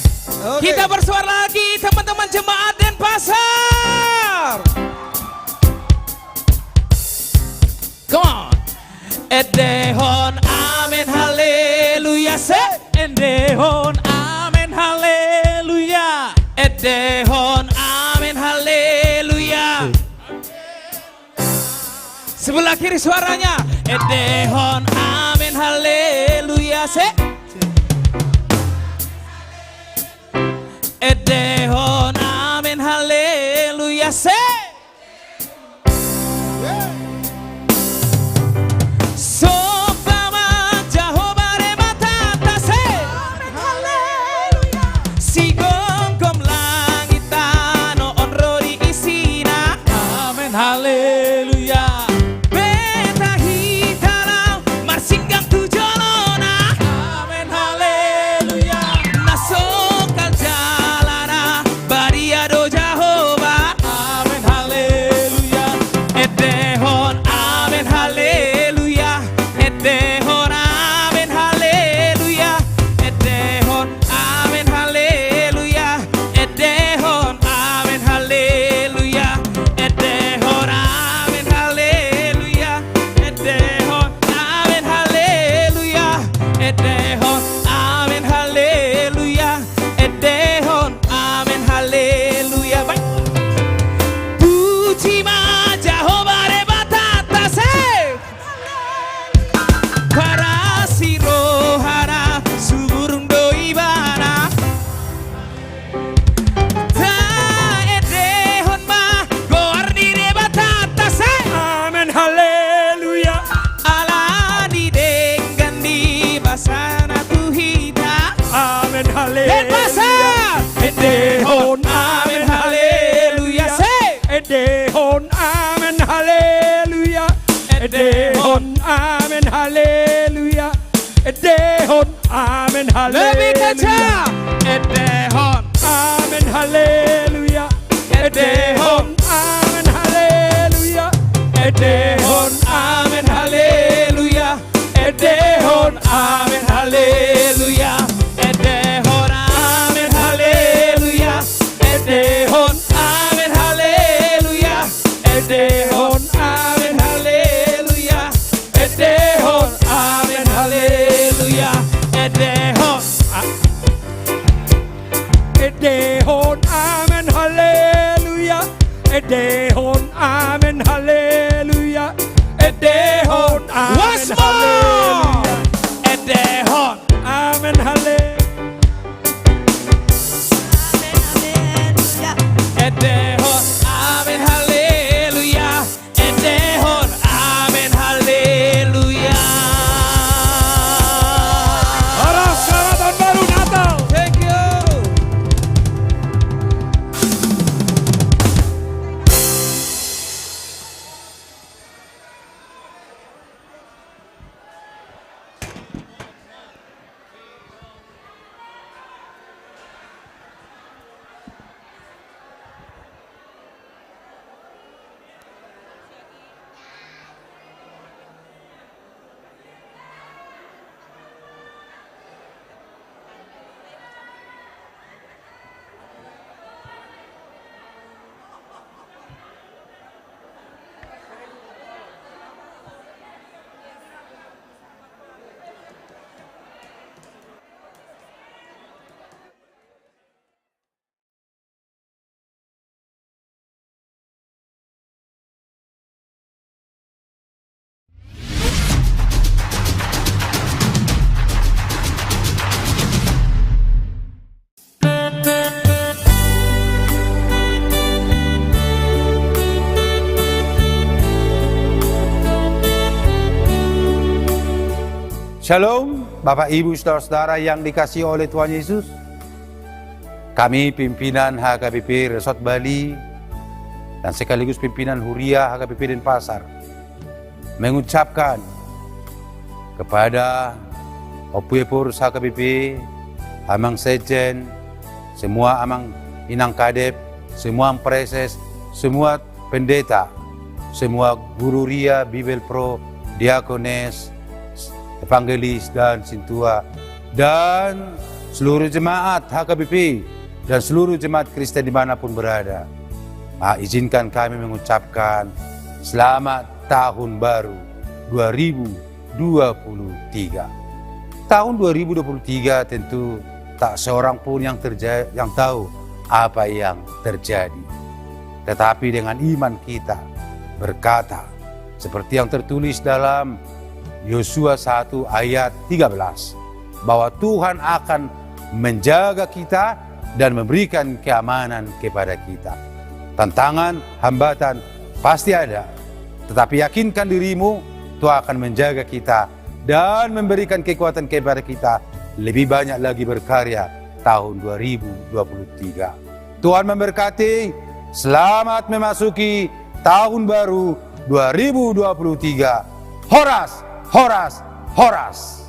Kita bersuara lagi teman-teman jemaat Denpasar. Come on. Edehon amen haleluya se. Edehon amen haleluya. Edehon amen haleluya. Sebelah kiri suaranya. Edehon amen haleluya se. Edehon amen haleluya se. Sopama Jehovah rebatata se. Amen haleluya. Sigongkom langitan onro di isina. Amen haleluya. Beta hitalau marsinggang tujolona. Amen haleluya. Nasokal jalana bariado Jehovah. Amen haleluya. Edehon amen haleluya. Edehon amen haleluya. Edehon amen haleluya. Edehon amen haleluya. Edehon amen haleluya. Edehon amen haleluya. Edehon amen haleluya. Edehon amen haleluya. Baik. Puji ma Jehovah rebatata se. Para si rohana suburung doibana. Ta edehon ma goarni rebatata se. Amen haleluya. Ala di dengan di basana tuhita. Amen haleluya. Denpasar. Edehon amen haleluya se. Edehon amen haleluya. Edehon amen haleluya. Edehon amen haleluya. Lebih kencang. Edehon Amen haleluya. Edehon amen haleluya. Edehon amen haleluya. Edehon amen haleluya. Edehon amen haleluya. Edehon amen haleluya. Edehon amen haleluya. Edehon amen haleluya. Edehon Edehon amen haleluya. Edehon amen haleluya. Edehon amen Once more. haleluya. Edehon Amen haleluya. Edehon amen haleluya. Edehon amen haleluya. Orang selamat tahun baru Natal. Thank you. Shalom, Bapak Ibu Saudara-saudara yang dikasihi oleh Tuhan Yesus. Kami pimpinan HKBP Resort Bali dan sekaligus pimpinan Huria HKBP Denpasar mengucapkan kepada Opuepur HKBP, Amang Sejen, semua Amang Inang Kadep, semua Preses, semua pendeta, semua guru Ria, Bibel Pro, Diakones, Evangelis dan Sintua, dan seluruh jemaat HKBP, dan seluruh jemaat Kristen dimanapun berada. Izinkan kami mengucapkan selamat tahun baru 2023. Tahun 2023 tentu tak seorang pun yang tahu apa yang terjadi. Tetapi dengan iman kita berkata, seperti yang tertulis dalam Yosua 1 ayat 13, bahwa Tuhan akan menjaga kita dan memberikan keamanan kepada kita. Tantangan, hambatan pasti ada, tetapi yakinkan dirimu, Tuhan akan menjaga kita dan memberikan kekuatan kepada kita lebih banyak lagi berkarya tahun 2023. Tuhan memberkati, selamat memasuki tahun baru 2023. Horas, horas, horas.